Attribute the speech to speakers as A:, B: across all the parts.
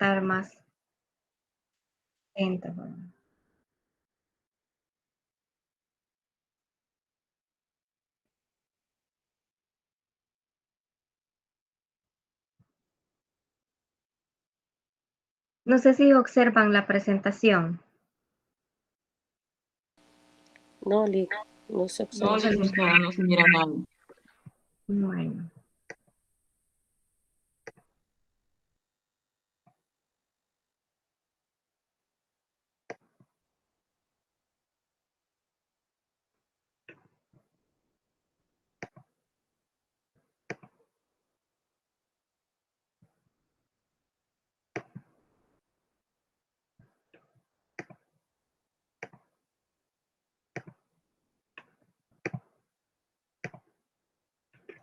A: estar más atenta, ¿verdad? No sé si observan la presentación.
B: No, no se
C: No,
B: observa.
C: licenciada, no se mira nada.
A: Bueno.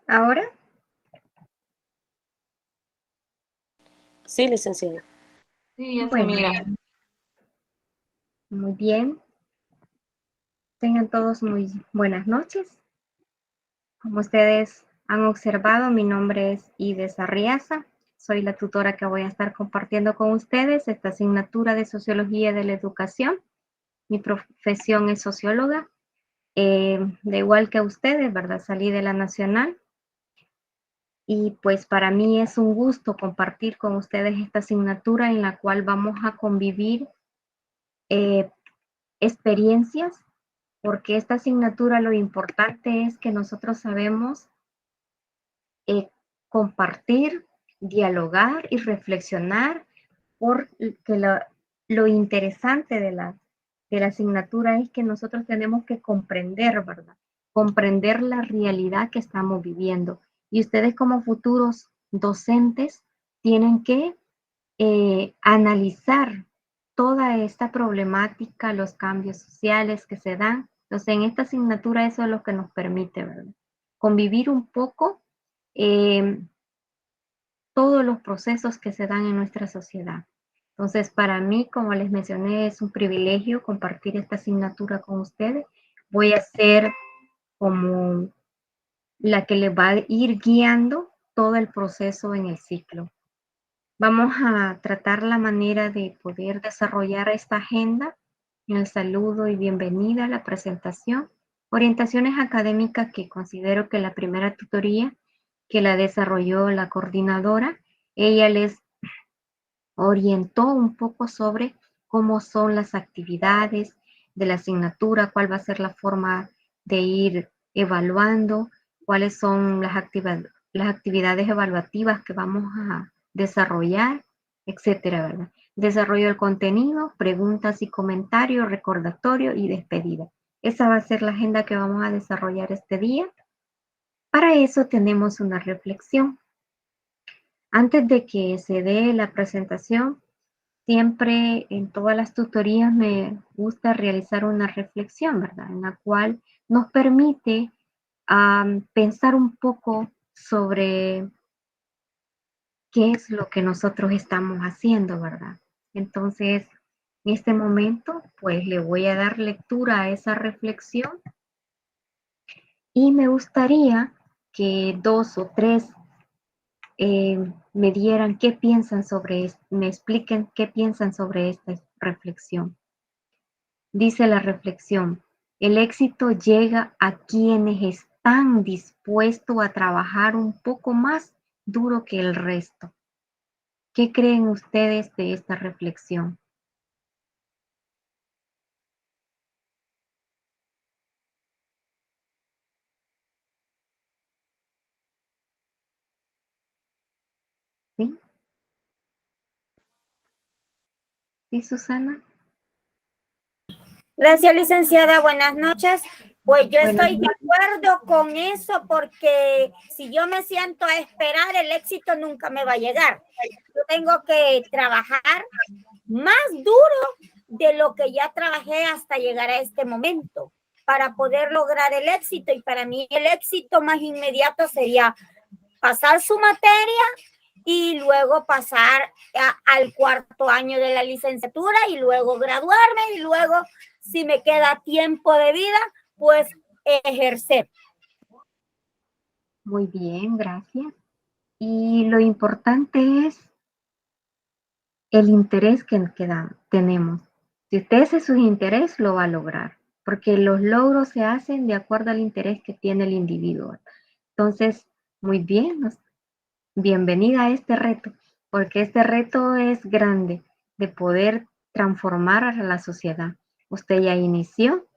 A: ¿Ahora?
B: Sí, licenciada.
C: Sí, ya se
A: Bueno,
C: mira.
A: muy bien. Tengan todos muy buenas noches. Como ustedes han observado, mi nombre es Ides Arriaza. Soy la tutora que voy a estar compartiendo con ustedes esta asignatura de Sociología de la Educación. Mi profesión es socióloga. De igual que ustedes, ¿verdad? Salí de la Nacional. Y pues para mí es un gusto compartir con ustedes esta asignatura en la cual vamos a convivir experiencias, porque esta asignatura lo importante es que nosotros sabemos compartir, dialogar y reflexionar, porque lo interesante de la asignatura es que nosotros tenemos que comprender, ¿verdad? Comprender la realidad que estamos viviendo. Y ustedes como futuros docentes tienen que analizar toda esta problemática, los cambios sociales que se dan. Entonces, en esta asignatura eso es lo que nos permite, ¿verdad? Convivir un poco eh, todos los procesos que se dan en nuestra sociedad. Entonces, para mí, como les mencioné, es un privilegio compartir esta asignatura con ustedes. Voy a ser como la que les va a ir guiando todo el proceso en el ciclo. Vamos a tratar la manera de poder desarrollar esta agenda en el saludo y bienvenida a la presentación. Orientaciones académicas que considero que la primera tutoría que la desarrolló la coordinadora, ella les orientó un poco sobre cómo son las actividades de la asignatura, cuál va a ser la forma de ir evaluando, cuáles son las actividades evaluativas que vamos a desarrollar, etcétera, ¿verdad? Desarrollo del contenido, preguntas y comentarios, recordatorio y despedida. Esa va a ser la agenda que vamos a desarrollar este día. Para eso tenemos una reflexión. Antes de que se dé la presentación, siempre en todas las tutorías me gusta realizar una reflexión, ¿verdad? En la cual nos permite pensar un poco sobre qué es lo que nosotros estamos haciendo, ¿verdad? Entonces, en este momento, pues le voy a dar lectura a esa reflexión y me gustaría que dos o tres me dieran qué piensan sobre, me expliquen qué piensan sobre esta reflexión. Dice la reflexión, el éxito llega a quienes están dispuestos a trabajar un poco más duro que el resto. ¿Qué creen ustedes de esta reflexión? ¿Sí? ¿Sí, Susana?
D: Gracias, licenciada. Buenas noches. Pues yo
A: Buenas
D: estoy de acuerdo con eso porque si yo me siento a esperar, el éxito nunca me va a llegar. Yo tengo que trabajar más duro de lo que ya trabajé hasta llegar a este momento para poder lograr el éxito. Y para mí el éxito más inmediato sería pasar su materia y luego pasar al cuarto año de la licenciatura y luego graduarme y luego, si me queda tiempo de vida, pues ejercer.
A: Muy bien, gracias. Y lo importante es el interés tenemos. Si usted hace su interés, lo va a lograr, porque los logros se hacen de acuerdo al interés que tiene el individuo. Entonces, muy bien, bienvenida a este reto, porque este reto es grande de poder transformar a la sociedad. Usted ya inició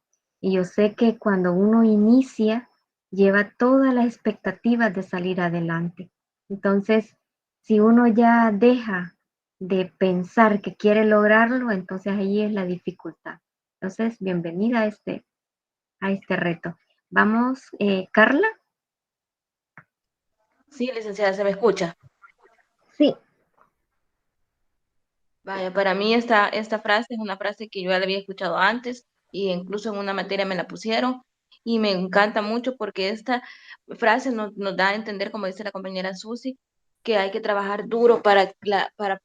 A: y yo sé que cuando uno inicia, lleva todas las expectativas de salir adelante. Entonces, si uno ya deja de pensar que quiere lograrlo, entonces ahí es la dificultad. Entonces, bienvenida a este reto. Vamos, Carla.
E: Sí, licenciada, ¿se me escucha?
A: Sí.
E: Vaya, para mí esta frase es una frase que yo ya la había escuchado antes y incluso en una materia me la pusieron y me encanta mucho porque esta frase nos da a entender, como dice la compañera Susi, que hay que trabajar duro para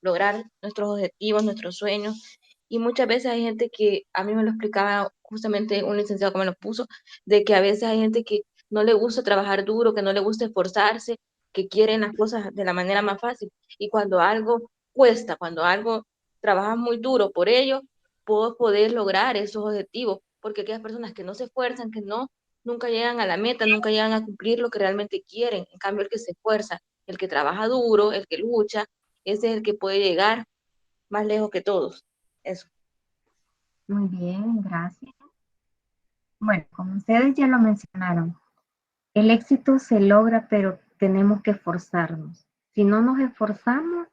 E: lograr nuestros objetivos, nuestros sueños. Y muchas veces hay gente que, a mí me lo explicaba justamente un licenciado que me lo puso, de que a veces hay gente que no le gusta trabajar duro, que no le gusta esforzarse, que quieren las cosas de la manera más fácil. Y cuando algo cuesta, cuando algo trabajas muy duro por ello, puedo poder lograr esos objetivos, porque aquellas personas que no se esfuerzan, que no, nunca llegan a la meta, nunca llegan a cumplir lo que realmente quieren. En cambio, el que se esfuerza, el que trabaja duro, el que lucha, ese es el que puede llegar más lejos que todos. Eso.
A: Muy bien, gracias. Bueno, como ustedes ya lo mencionaron, el éxito se logra, pero tenemos que esforzarnos. Si no nos esforzamos,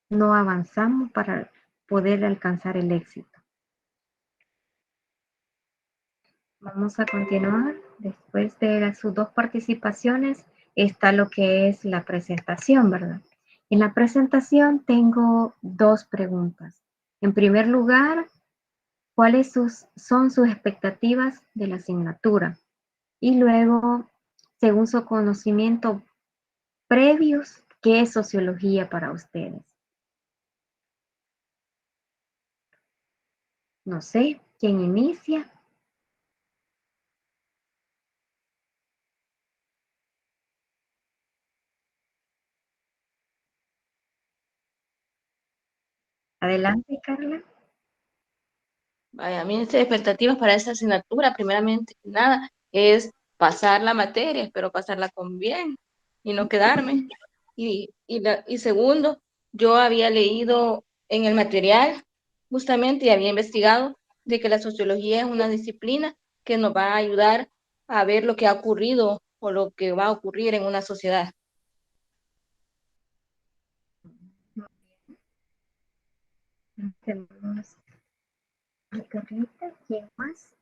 A: no avanzamos para poder alcanzar el éxito. Vamos a continuar. Después de sus dos participaciones está lo que es la presentación, ¿verdad? En la presentación tengo dos preguntas. En primer lugar, ¿cuáles son sus expectativas de la asignatura? Y luego, según su conocimiento previos, ¿qué es sociología para ustedes? No sé, ¿quién inicia? Adelante, Carla.
E: Vaya, mis expectativas para esa asignatura, primeramente, nada, es pasar la materia, espero pasarla con bien y no quedarme. Y segundo, yo había leído en el material justamente y había investigado de que la sociología es una disciplina que nos va a ayudar a ver lo que ha ocurrido o lo que va a ocurrir en una sociedad.
A: Tenemos a Carlita, ¿quién más?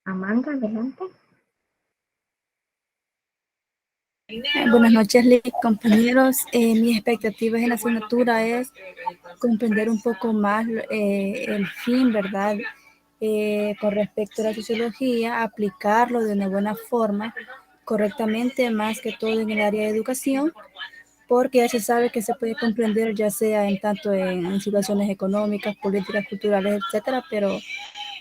A: Amanda, adelante.
F: Buenas noches, compañeros. Mis expectativas en la asignatura es comprender un poco más el fin, ¿verdad? Con respecto a la sociología, aplicarlo de una buena forma, correctamente, más que todo en el área de educación, porque ya se sabe que se puede comprender ya sea en tanto en situaciones económicas, políticas, culturales, etcétera, pero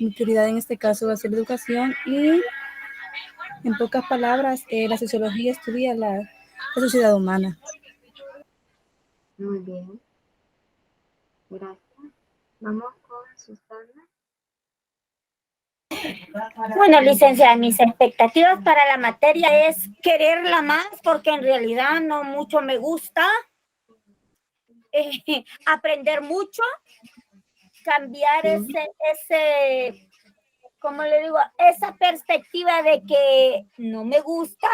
F: mi prioridad en este caso va a ser la educación y en pocas palabras, la sociología estudia la sociedad humana.
A: Muy bien. Gracias. Vamos con Susana.
D: Bueno, licenciada, mis expectativas para la materia es quererla más porque en realidad no mucho me gusta, aprender mucho, cambiar ¿cómo le digo? Esa perspectiva de que no me gusta,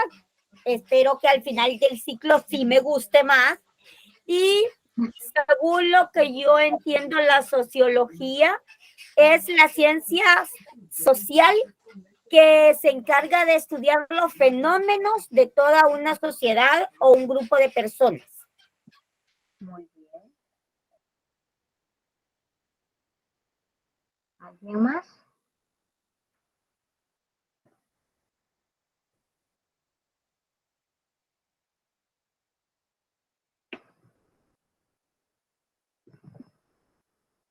D: espero que al final del ciclo sí me guste más. Y según lo que yo entiendo, la sociología es la ciencia social que se encarga de estudiar los fenómenos de toda una sociedad o un grupo de personas.
A: Muy bien. ¿Alguien más?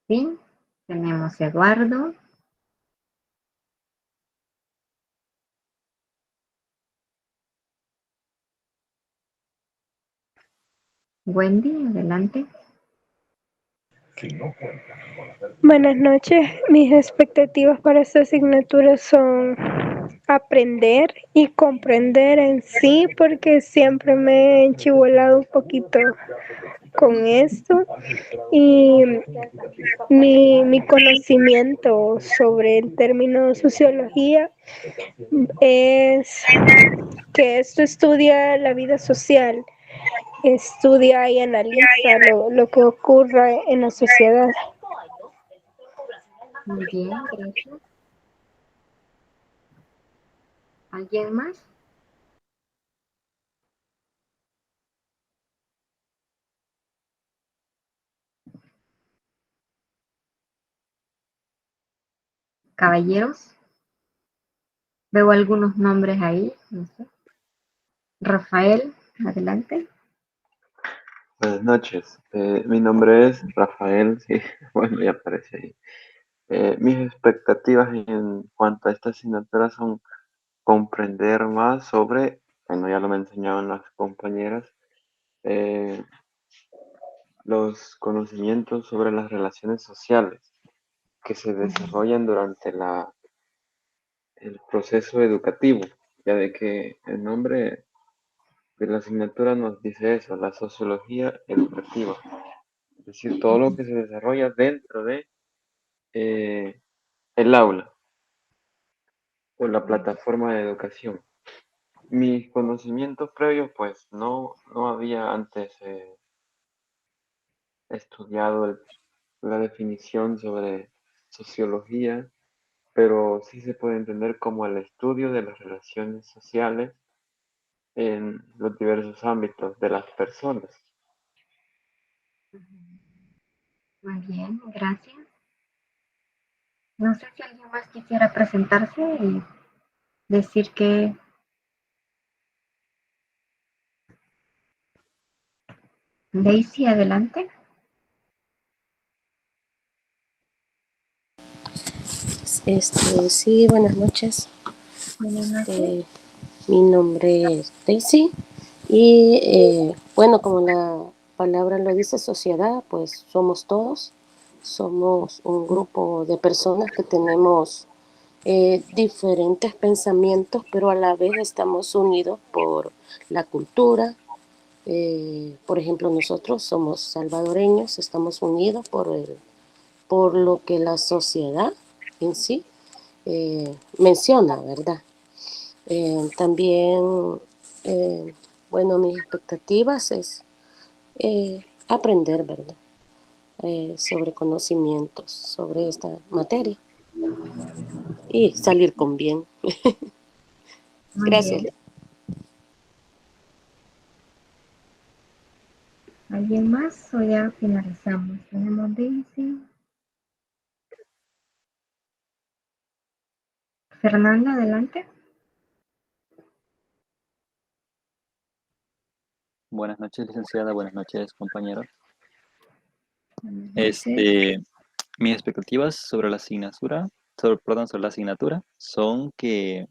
A: Sí, tenemos a Eduardo. Wendy, adelante.
G: Buenas noches. Mis expectativas para esta asignatura son aprender y comprender en sí, porque siempre me he enchivolado un poquito con esto. Y mi conocimiento sobre el término sociología es que esto estudia la vida social, estudia y analiza lo que ocurre en la sociedad.
A: Muy bien, gracias. ¿Alguien más? Caballeros, veo algunos nombres ahí, no sé. Rafael, adelante.
H: Buenas noches. Mi nombre es Rafael, sí, bueno, ya aparece ahí. Mis expectativas en cuanto a esta asignatura son comprender más sobre, bueno, ya lo me enseñaban las compañeras, eh, los conocimientos sobre las relaciones sociales que se desarrollan durante el proceso educativo, ya de que el nombre de la asignatura nos dice eso, la sociología educativa, es decir, todo lo que se desarrolla dentro de el aula o la plataforma de educación. Mis conocimientos previos, pues no había antes estudiado la definición sobre sociología, pero sí se puede entender como el estudio de las relaciones sociales en los diversos ámbitos de las personas.
A: Muy bien, gracias. No sé si alguien más quisiera presentarse y decir que... Daisy, adelante.
B: Sí, buenas noches.
A: Buenas noches.
B: Mi nombre es Daisy y bueno, como la palabra lo dice, sociedad, pues somos todos. Somos un grupo de personas que tenemos diferentes pensamientos, pero a la vez estamos unidos por la cultura. Por ejemplo, nosotros somos salvadoreños, estamos unidos por lo que la sociedad en sí menciona, ¿verdad? También, bueno, mis expectativas es aprender, ¿verdad? Sobre conocimientos, sobre esta materia y salir con bien.
A: Muy
B: Gracias.
A: bien. ¿Alguien más o ya finalizamos? Tenemos Daisy. Fernanda, adelante.
I: Buenas noches, licenciada. Buenas noches, compañeros.
A: Buenas noches.
I: Mis expectativas sobre la asignatura, sobre la asignatura, son que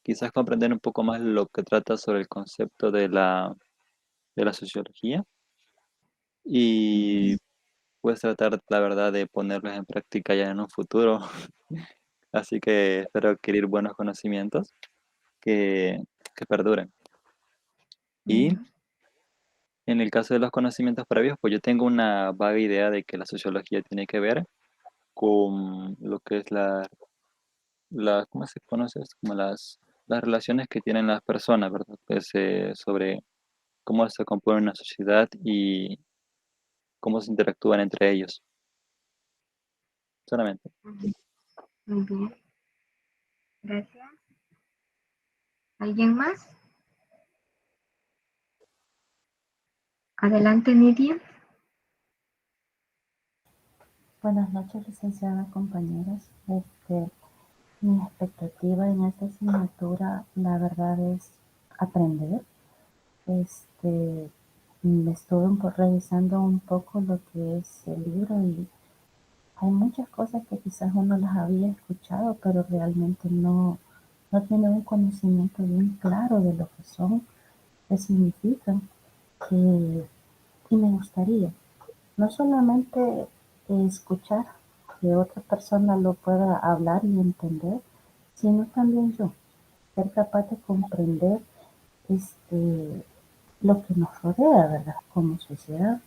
I: quizás comprender un poco más lo que trata sobre el concepto de la sociología y pues tratar, la verdad, de ponerlos en práctica ya en un futuro. Así que espero adquirir buenos conocimientos que, que perduren. Y en el caso de los conocimientos previos, pues yo tengo una vaga idea de que la sociología tiene que ver con lo que es ¿cómo se conoce esto? Como las relaciones que tienen las personas, ¿verdad? Pues sobre cómo se compone una sociedad y cómo se interactúan entre ellos. Solamente.
A: Muy bien. Gracias. ¿Alguien más? Adelante, Nidia.
J: Buenas noches, licenciada, compañeros. Mi expectativa en esta asignatura, la verdad, es aprender. Me estuve revisando un poco lo que es el libro y hay muchas cosas que quizás uno las había escuchado, pero realmente no tiene un conocimiento bien claro de lo que son, qué significan. Que Y me gustaría no solamente escuchar que otra persona lo pueda hablar y entender, sino también yo, ser capaz de comprender lo que nos rodea, ¿verdad? Como sociedad.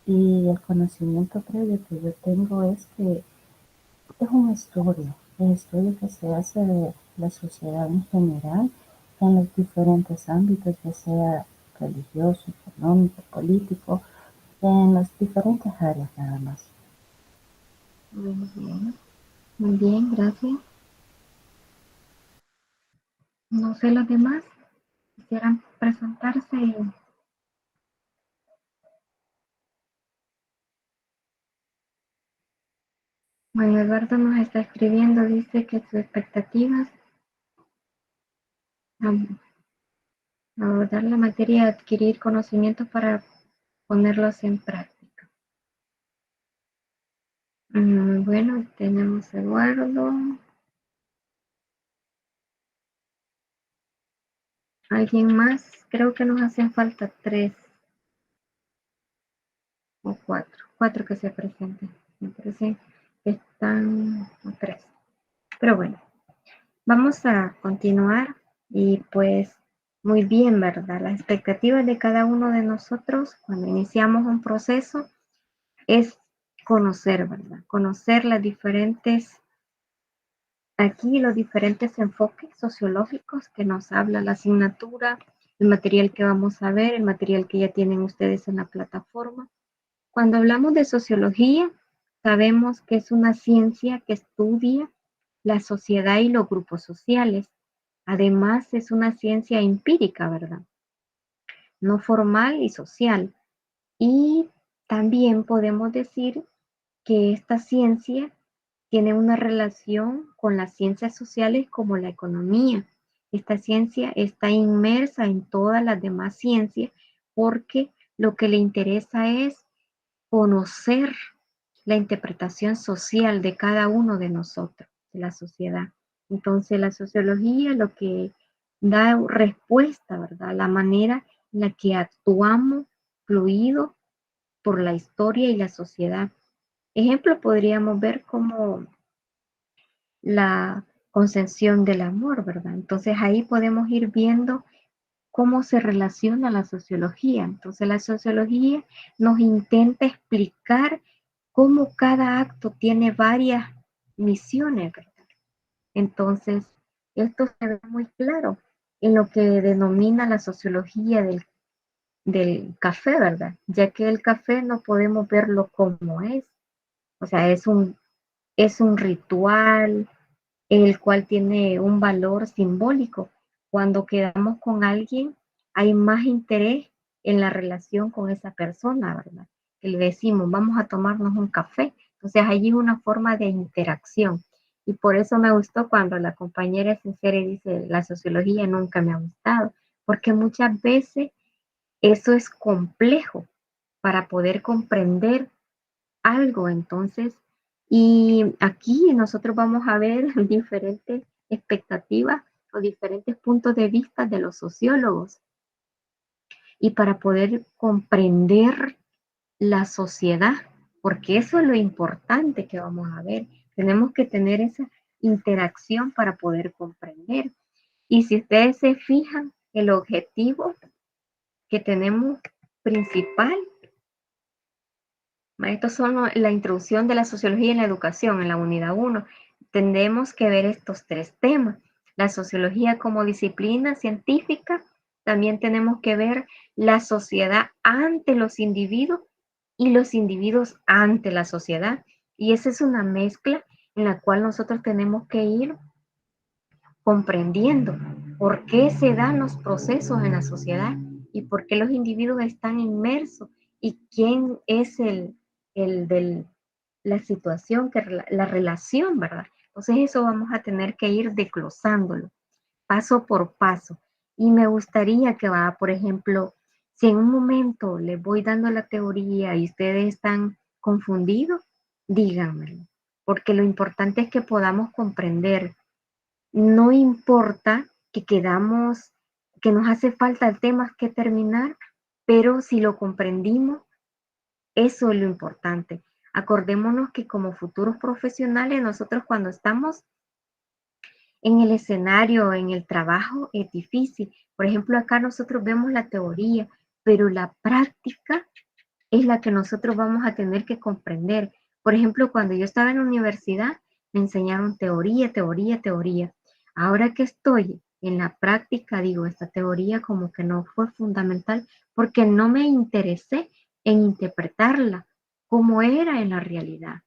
J: Y el conocimiento previo que yo tengo es que es un estudio que se hace de la sociedad en general, en los diferentes ámbitos, ya sea religioso, económico, político, en las diferentes áreas nada más.
A: Muy bien, gracias. No sé los demás, quisieran presentarse. Bueno, Eduardo nos está escribiendo, dice que sus expectativas abordar la materia y adquirir conocimientos para ponerlos en práctica. Bueno, tenemos a Eduardo. ¿Alguien más? Creo que nos hacen falta 3 o 4. 4 que se presenten. Me parece que están 3. Pero bueno, vamos a continuar y pues muy bien, ¿verdad? Las expectativas de cada uno de nosotros cuando iniciamos un proceso es conocer, ¿verdad? Conocer las diferentes, aquí los diferentes enfoques sociológicos que nos habla la asignatura, el material que vamos a ver, el material que ya tienen ustedes en la plataforma. Cuando hablamos de sociología, sabemos que es una ciencia que estudia la sociedad y los grupos sociales. Además, es una ciencia empírica, ¿verdad? No formal y social. Y también podemos decir que esta ciencia tiene una relación con las ciencias sociales como la economía. Esta ciencia está inmersa en todas las demás ciencias porque lo que le interesa es conocer la interpretación social de cada uno de nosotros, de la sociedad. Entonces, la sociología lo que da respuesta, ¿verdad? La manera en la que actuamos fluido por la historia y la sociedad. Ejemplo, podríamos ver como la concepción del amor, ¿verdad? Entonces, ahí podemos ir viendo cómo se relaciona la sociología. Entonces, la sociología nos intenta explicar cómo cada acto tiene varias misiones, ¿verdad? Entonces, esto se ve muy claro en lo que denomina la sociología del café, ¿verdad? Ya que el café no podemos verlo como es. O sea, es un ritual, el cual tiene un valor simbólico. Cuando quedamos con alguien, hay más interés en la relación con esa persona, ¿verdad? Que le decimos, vamos a tomarnos un café. Entonces, allí es una forma de interacción. Y por eso me gustó cuando la compañera es sincera y dice, la sociología nunca me ha gustado, porque muchas veces eso es complejo para poder comprender algo. Entonces, y aquí nosotros vamos a ver diferentes expectativas o diferentes puntos de vista de los sociólogos. Y para poder comprender la sociedad, porque eso es lo importante que vamos a ver. Tenemos que tener esa interacción para poder comprender. Y si ustedes se fijan, el objetivo que tenemos principal, estos son la introducción de la sociología en la educación, en la unidad 1. Tenemos que ver estos 3 temas. La sociología como disciplina científica, también tenemos que ver la sociedad ante los individuos y los individuos ante la sociedad. Y esa es una mezcla en la cual nosotros tenemos que ir comprendiendo por qué se dan los procesos en la sociedad y por qué los individuos están inmersos y quién es la situación, la relación, ¿verdad? Entonces eso vamos a tener que ir desglosándolo paso por paso. Y me gustaría que por ejemplo, si en un momento les voy dando la teoría y ustedes están confundidos, díganmelo, porque lo importante es que podamos comprender. No importa que nos hace falta temas que terminar, pero si lo comprendimos, Eso es lo importante. Acordémonos que como futuros profesionales, nosotros cuando estamos en el escenario, en el trabajo, es difícil. Por ejemplo, acá nosotros vemos la teoría, pero la práctica es la que nosotros vamos a tener que comprender. Por ejemplo, cuando yo estaba en la universidad, me enseñaron teoría, teoría, teoría. Ahora que estoy en la práctica, digo, esta teoría como que no fue fundamental porque no me interesé en interpretarla como era en la realidad.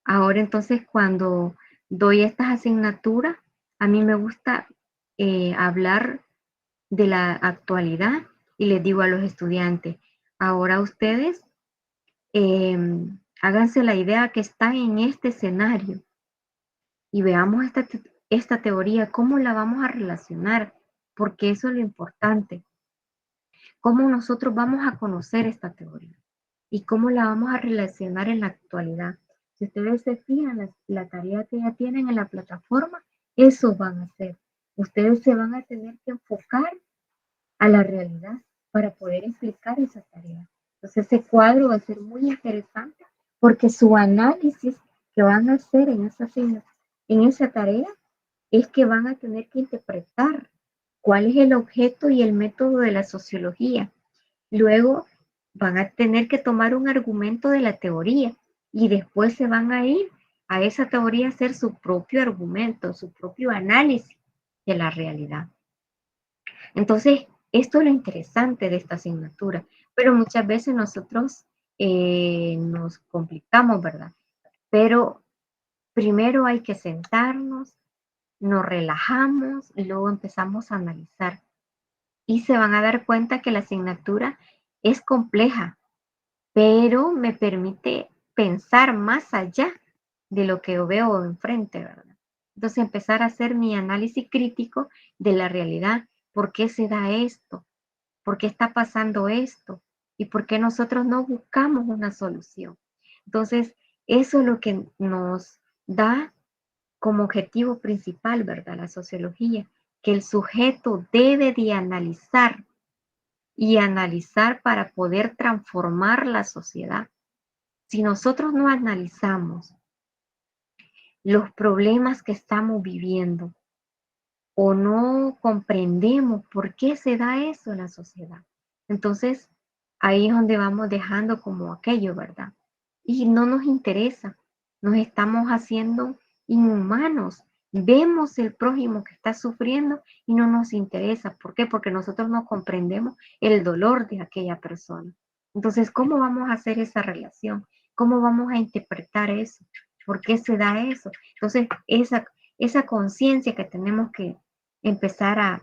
A: Ahora entonces cuando doy estas asignaturas, a mí me gusta hablar de la actualidad y les digo a los estudiantes, ahora ustedes háganse la idea que están en este escenario y veamos esta teoría, cómo la vamos a relacionar, porque eso es lo importante, cómo nosotros vamos a conocer esta teoría y cómo la vamos a relacionar en la actualidad. Si ustedes se fijan, la tarea que ya tienen en la plataforma, eso van a hacer. Ustedes se van a tener que enfocar a la realidad para poder explicar esa tarea. Entonces ese cuadro va a ser muy interesante porque su análisis que van a hacer en esa tarea es que van a tener que interpretar cuál es el objeto y el método de la sociología. Luego van a tener que tomar un argumento de la teoría y después se van a ir a esa teoría a hacer su propio argumento, su propio análisis de la realidad. Entonces, esto es lo interesante de esta asignatura, pero muchas veces nosotros nos complicamos, ¿verdad? Pero primero hay que sentarnos, nos relajamos y luego empezamos a analizar. Y se van a dar cuenta que la asignatura es compleja, pero me permite pensar más allá de lo que yo veo enfrente, ¿verdad? Entonces empezar a hacer mi análisis crítico de la realidad. ¿Por qué se da esto? ¿Por qué está pasando esto? ¿Y por qué nosotros no buscamos una solución? Entonces, eso es lo que nos da como objetivo principal, ¿verdad? La sociología, que el sujeto debe de analizar y analizar para poder transformar la sociedad. Si nosotros no analizamos los problemas que estamos viviendo o no comprendemos por qué se da eso en la sociedad, entonces ahí es donde vamos dejando como aquello, ¿verdad? Y no nos interesa, nos estamos haciendo inhumanos. Vemos el prójimo que está sufriendo y no nos interesa. ¿Por qué? Porque nosotros no comprendemos el dolor de aquella persona. Entonces, ¿cómo vamos a hacer esa relación? ¿Cómo vamos a interpretar eso? ¿Por qué se da eso? Entonces, esa conciencia que tenemos que empezar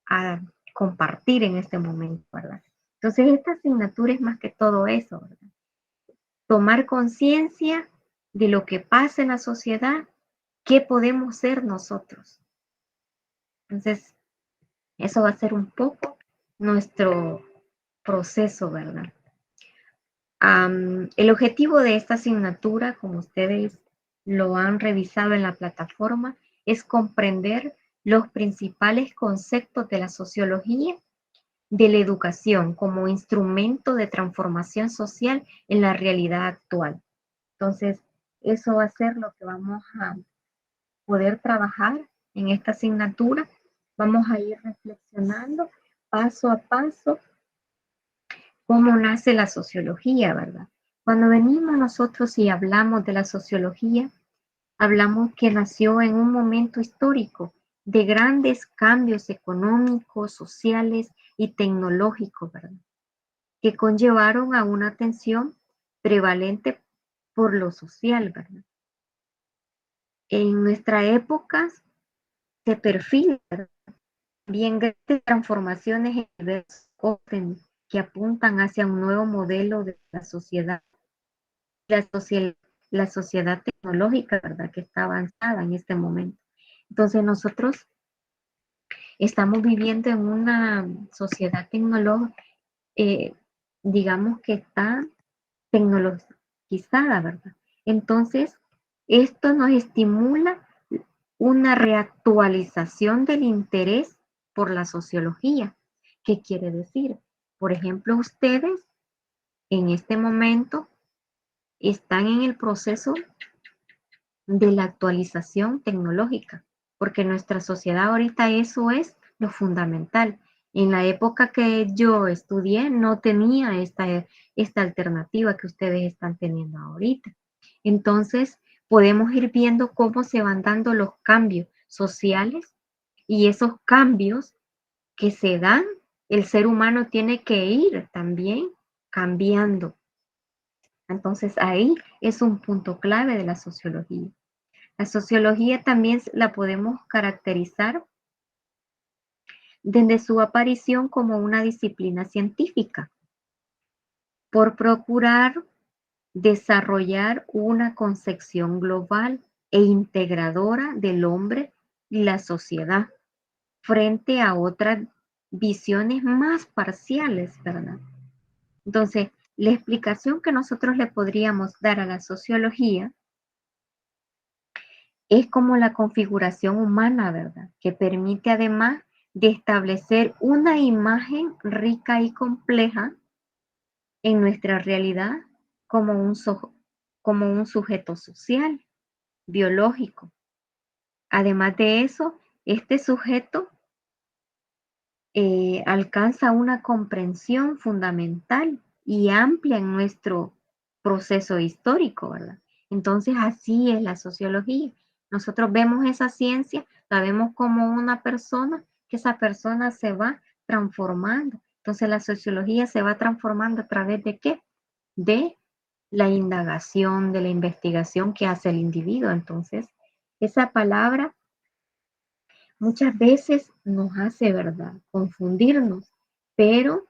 A: a compartir en este momento, ¿verdad? Entonces, esta asignatura es más que todo eso, ¿verdad? Tomar conciencia de lo que pasa en la sociedad, qué podemos ser nosotros. Entonces, eso va a ser un poco nuestro proceso, ¿verdad? El objetivo de esta asignatura, como ustedes lo han revisado en la plataforma, es comprender los principales conceptos de la sociología de la educación como instrumento de transformación social en la realidad actual. Entonces, eso va a ser lo que vamos a poder trabajar en esta asignatura. Vamos a ir reflexionando paso a paso cómo nace la sociología, ¿verdad? Cuando venimos nosotros y hablamos de la sociología, hablamos que nació en un momento histórico de grandes cambios económicos, sociales y tecnológicos, ¿verdad? Que conllevaron a una atención prevalente por lo social, ¿verdad? En nuestra época se perfilan bien grandes transformaciones en diversos órdenes que apuntan hacia un nuevo modelo de la sociedad, la sociedad tecnológica, ¿verdad? Que está avanzada en este momento. Entonces nosotros estamos viviendo en una sociedad tecnológica, digamos que está tecnologizada, ¿verdad? Entonces, esto nos estimula una reactualización del interés por la sociología. ¿Qué quiere decir? Por ejemplo, ustedes en este momento están en el proceso de la actualización tecnológica, porque nuestra sociedad ahorita eso es lo fundamental. En la época que yo estudié no tenía esta alternativa que ustedes están teniendo ahorita. Entonces, podemos ir viendo cómo se van dando los cambios sociales y esos cambios que se dan, el ser humano tiene que ir también cambiando. Entonces, ahí es un punto clave de la sociología. La sociología también la podemos caracterizar desde su aparición como una disciplina científica, por procurar desarrollar una concepción global e integradora del hombre y la sociedad frente a otras visiones más parciales, ¿verdad? Entonces, la explicación que nosotros le podríamos dar a la sociología es como la configuración humana, ¿verdad? Que permite además de establecer una imagen rica y compleja en nuestra realidad como un sujeto social, biológico. Además de eso, este sujeto alcanza una comprensión fundamental y amplia en nuestro proceso histórico, ¿verdad? Entonces, así es la sociología. Nosotros vemos esa ciencia, la vemos como una persona, que esa persona se va transformando. Entonces, la sociología se va transformando a través de ¿qué? De la indagación, de la investigación que hace el individuo. Entonces, esa palabra muchas veces nos hace, ¿verdad?, confundirnos, pero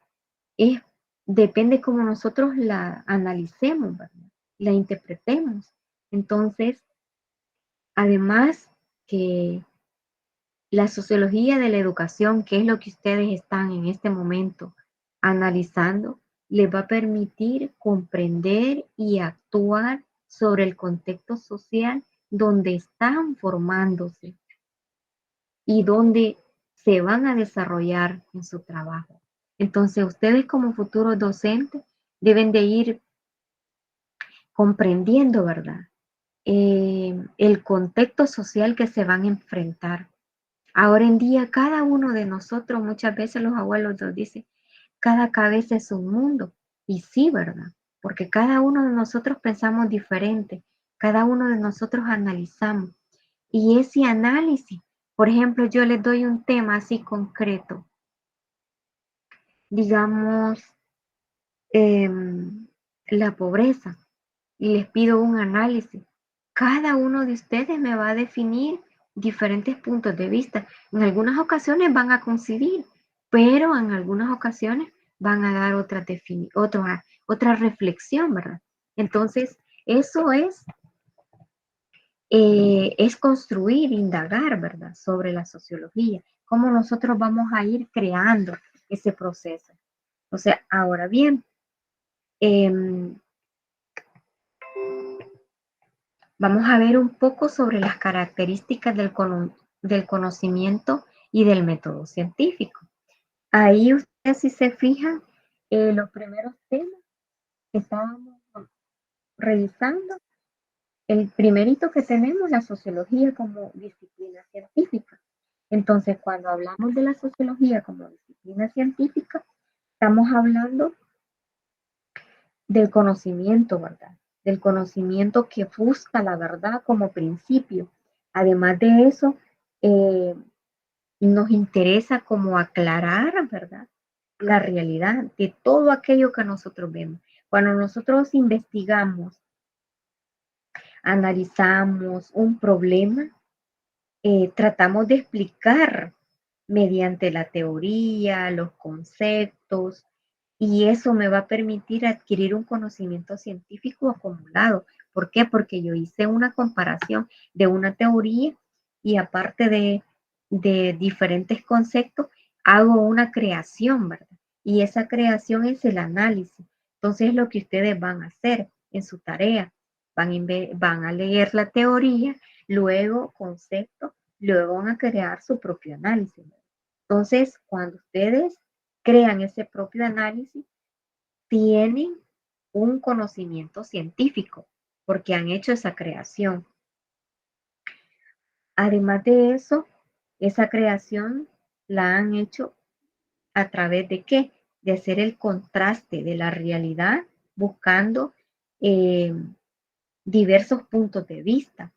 A: es, depende cómo nosotros la analicemos, ¿verdad?, la interpretemos. Entonces, además que la sociología de la educación, que es lo que ustedes están en este momento analizando, les va a permitir comprender y actuar sobre el contexto social donde están formándose y donde se van a desarrollar en su trabajo. Entonces, ustedes como futuros docentes deben de ir comprendiendo, ¿verdad?, el contexto social que se van a enfrentar. Ahora en día, cada uno de nosotros, muchas veces los abuelos nos dicen, cada cabeza es un mundo. Y sí, ¿verdad? Porque cada uno de nosotros pensamos diferente, cada uno de nosotros analizamos. Y ese análisis, por ejemplo, yo les doy un tema así concreto, digamos, la pobreza, y les pido un análisis. Cada uno de ustedes me va a definir diferentes puntos de vista. En algunas ocasiones van a coincidir, pero en algunas ocasiones van a dar otra reflexión, ¿verdad? Entonces, eso es construir, indagar, ¿verdad?, sobre la sociología, cómo nosotros vamos a ir creando ese proceso. O sea, ahora bien, vamos a ver un poco sobre las características del conocimiento y del método científico. Ahí ustedes, si se fijan, los primeros temas que estábamos revisando, el primerito que tenemos, la sociología como disciplina científica. Entonces, cuando hablamos de la sociología como disciplina científica, estamos hablando del conocimiento, ¿verdad? Del conocimiento que busca la verdad como principio. Además de eso, nos interesa como aclarar, ¿verdad?, la realidad de todo aquello que nosotros vemos. Cuando nosotros investigamos, analizamos un problema, tratamos de explicar mediante la teoría, los conceptos, y eso me va a permitir adquirir un conocimiento científico acumulado. ¿Por qué? Porque yo hice una comparación de una teoría y aparte de diferentes conceptos, hago una creación, ¿verdad? Y esa creación es el análisis. Entonces, lo que ustedes van a hacer en su tarea, van a leer la teoría, luego conceptos, luego van a crear su propio análisis. Entonces, cuando ustedes crean ese propio análisis, tienen un conocimiento científico, porque han hecho esa creación. Además de eso, esa creación la han hecho a través de ¿qué? De hacer el contraste de la realidad buscando diversos puntos de vista.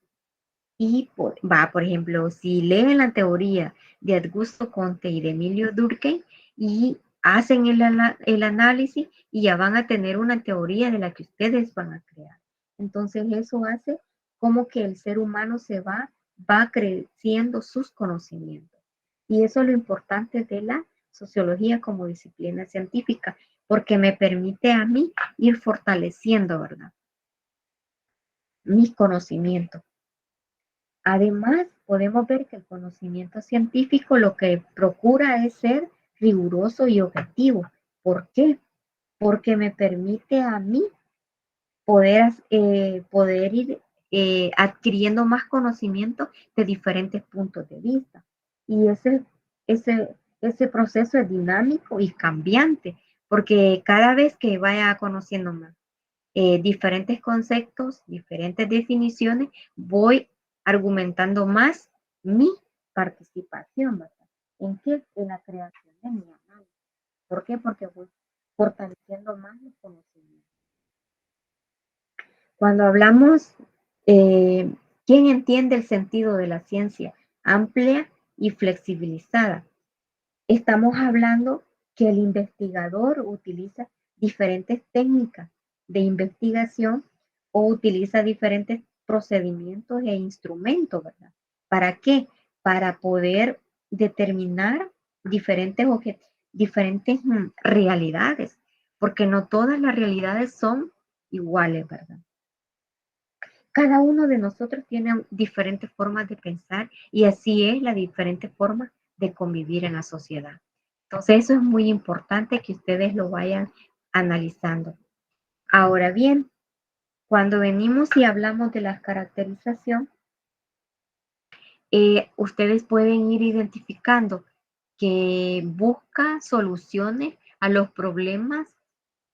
A: Y por ejemplo, si leen la teoría de Augusto Comte y de Emilio Durkheim y hacen el análisis y ya van a tener una teoría de la que ustedes van a crear. Entonces eso hace como que el ser humano va creciendo sus conocimientos. Y eso es lo importante de la sociología como disciplina científica, porque me permite a mí ir fortaleciendo, ¿verdad? Mis conocimientos. Además, podemos ver que el conocimiento científico lo que procura es ser riguroso y objetivo. ¿Por qué? Porque me permite a mí poder ir adquiriendo más conocimiento de diferentes puntos de vista. Y ese proceso es dinámico y cambiante, porque cada vez que vaya conociendo más diferentes conceptos, diferentes definiciones, voy argumentando más mi participación, ¿verdad? ¿En qué? En la creación de mi análisis. ¿Por qué? Porque voy fortaleciendo más los conocimientos. Cuando hablamos, ¿quién entiende el sentido de la ciencia amplia y flexibilizada? Estamos hablando que el investigador utiliza diferentes técnicas de investigación o utiliza diferentes procedimientos e instrumentos, ¿verdad? ¿Para qué? Para poder determinar diferentes realidades, porque no todas las realidades son iguales, ¿verdad? Cada uno de nosotros tiene diferentes formas de pensar y así es la diferente forma de convivir en la sociedad. Entonces eso es muy importante que ustedes lo vayan analizando. Ahora bien, cuando venimos y hablamos de la caracterización, ustedes pueden ir identificando que busca soluciones a los problemas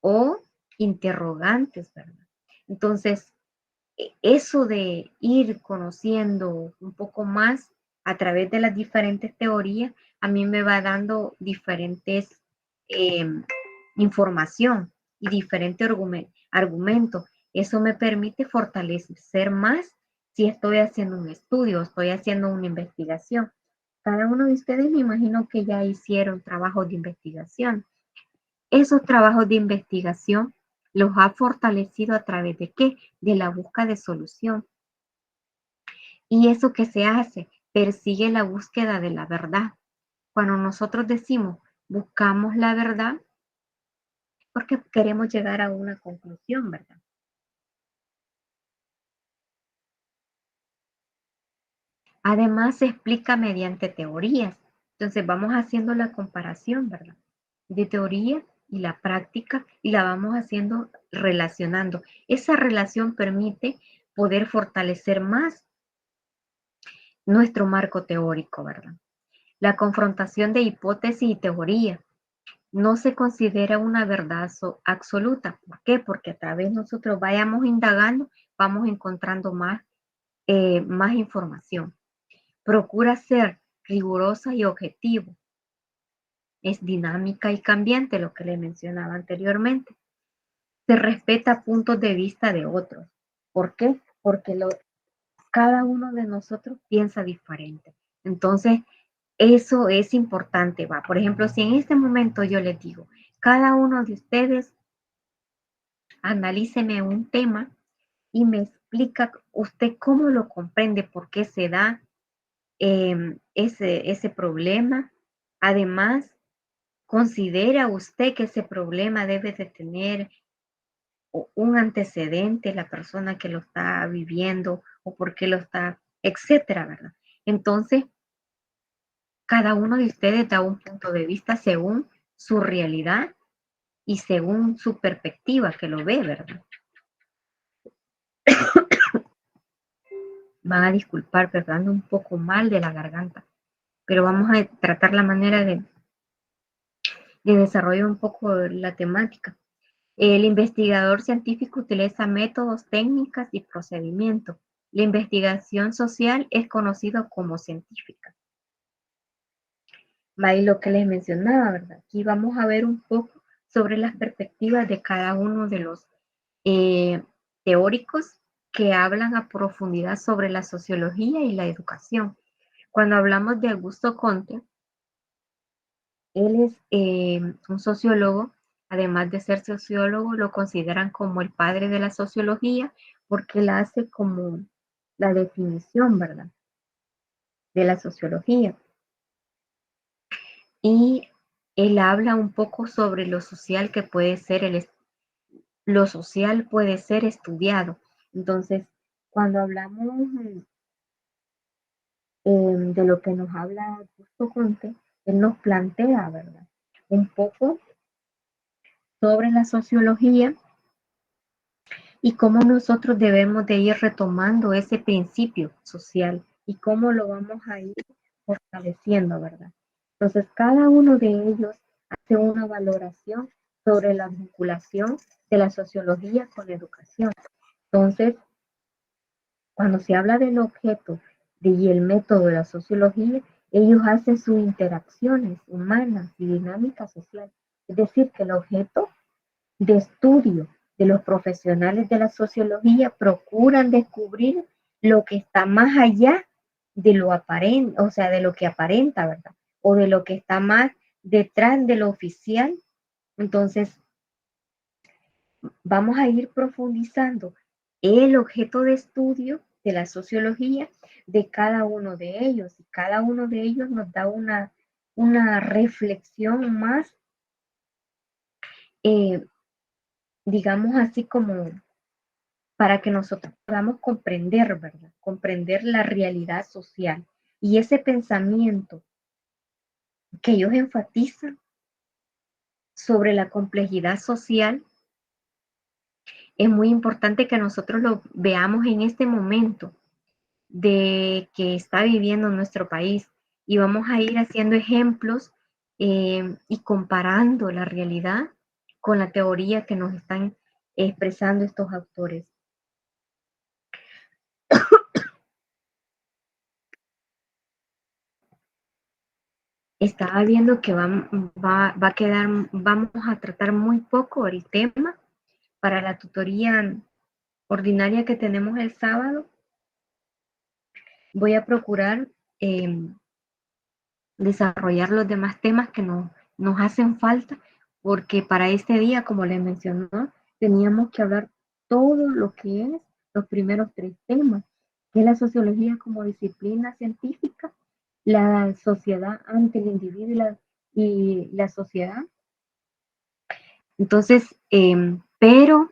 A: o interrogantes, ¿verdad? Entonces, eso de ir conociendo un poco más a través de las diferentes teorías, a mí me va dando diferentes información y diferentes argumentos. Eso me permite fortalecer más si estoy haciendo un estudio, estoy haciendo una investigación. Cada uno de ustedes me imagino que ya hicieron trabajos de investigación. Esos trabajos de investigación los ha fortalecido a través de ¿qué? De la búsqueda de solución. ¿Y eso qué se hace? Persigue la búsqueda de la verdad. Cuando nosotros decimos buscamos la verdad, porque queremos llegar a una conclusión, ¿verdad? Además, se explica mediante teorías. Entonces, vamos haciendo la comparación, ¿verdad? De teoría y la práctica y la vamos haciendo relacionando. Esa relación permite poder fortalecer más nuestro marco teórico, ¿verdad? La confrontación de hipótesis y teoría no se considera una verdad absoluta. ¿Por qué? Porque a través de nosotros vayamos indagando, vamos encontrando más información. Procura ser rigurosa y objetivo. Es dinámica y cambiante, lo que le mencionaba anteriormente. Se respeta puntos de vista de otros. ¿Por qué? Porque cada uno de nosotros piensa diferente. Entonces, eso es importante, ¿va? Por ejemplo, si en este momento yo les digo, cada uno de ustedes analíceme un tema y me explica usted cómo lo comprende, por qué se da ese problema. Además, ¿considera usted que ese problema debe de tener un antecedente, la persona que lo está viviendo o por qué lo está, etcétera, ¿verdad? Entonces, cada uno de ustedes da un punto de vista según su realidad y según su perspectiva que lo ve, ¿verdad? Van a disculpar, pero ando un poco mal de la garganta, pero vamos a tratar la manera de desarrollar un poco la temática. El investigador científico utiliza métodos, técnicas y procedimientos. La investigación social es conocida como científica. Y lo que les mencionaba, ¿verdad? Aquí vamos a ver un poco sobre las perspectivas de cada uno de los teóricos que hablan a profundidad sobre la sociología y la educación. Cuando hablamos de Augusto Comte, él es un sociólogo. Además de ser sociólogo, lo consideran como el padre de la sociología porque él hace como la definición, ¿verdad?, de la sociología. Y él habla un poco sobre lo social que puede ser, lo social puede ser estudiado. Entonces, cuando hablamos de lo que nos habla Augusto Comte, él nos plantea, ¿verdad?, un poco sobre la sociología y cómo nosotros debemos de ir retomando ese principio social y cómo lo vamos a ir fortaleciendo, ¿verdad? Entonces, cada uno de ellos hace una valoración sobre la vinculación de la sociología con la educación. Entonces, cuando se habla del objeto y el método de la sociología, ellos hacen sus interacciones humanas y dinámica social. Es decir, que el objeto de estudio de los profesionales de la sociología procuran descubrir lo que está más allá de lo aparente, o sea, de lo que aparenta, ¿verdad? O de lo que está más detrás de lo oficial. Entonces, vamos a ir profundizando el objeto de estudio de la sociología de cada uno de ellos, y cada uno de ellos nos da una reflexión más, digamos así, como para que nosotros podamos comprender, ¿verdad? Comprender la realidad social. Y ese pensamiento que ellos enfatizan sobre la complejidad social, es muy importante que nosotros lo veamos en este momento de que está viviendo nuestro país, y vamos a ir haciendo ejemplos y comparando la realidad con la teoría que nos están expresando estos autores. Estaba viendo que va a quedar, vamos a tratar muy poco el tema para la tutoría ordinaria que tenemos el sábado. Voy a procurar desarrollar los demás temas que nos hacen falta, porque para este día, como les mencionó, teníamos que hablar todo lo que es los primeros 3 temas, que es la sociología como disciplina científica, la sociedad ante el individuo y la sociedad. Entonces, pero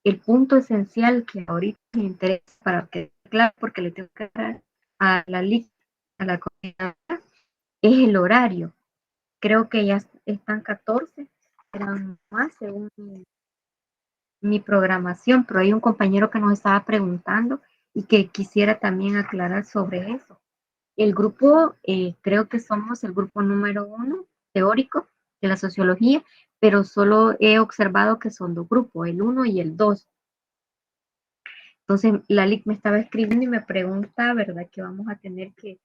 A: el punto esencial que ahorita me interesa para que, claro, porque le tengo que dar a la lista, a la coordinadora, es el horario. Creo que ya están 14, eran más según mi programación, pero hay un compañero que nos estaba preguntando y que quisiera también aclarar sobre eso. El grupo, creo que somos el grupo número 1 teórico de la sociología, pero solo he observado que son 2 grupos, el 1 y el 2. Entonces, Lalic me estaba escribiendo y me pregunta, ¿verdad?, que vamos a tener que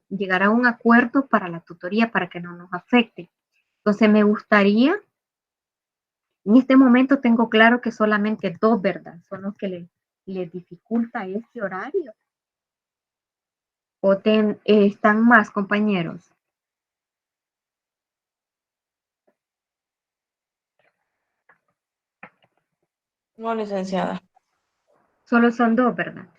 A: llegar a un acuerdo para la tutoría para que no nos afecte. Entonces, me gustaría, en este momento tengo claro que solamente 2, ¿verdad?, son los que les dificulta este horario. ¿O están más compañeros?
E: No, licenciada.
A: Solo son 2, ¿verdad?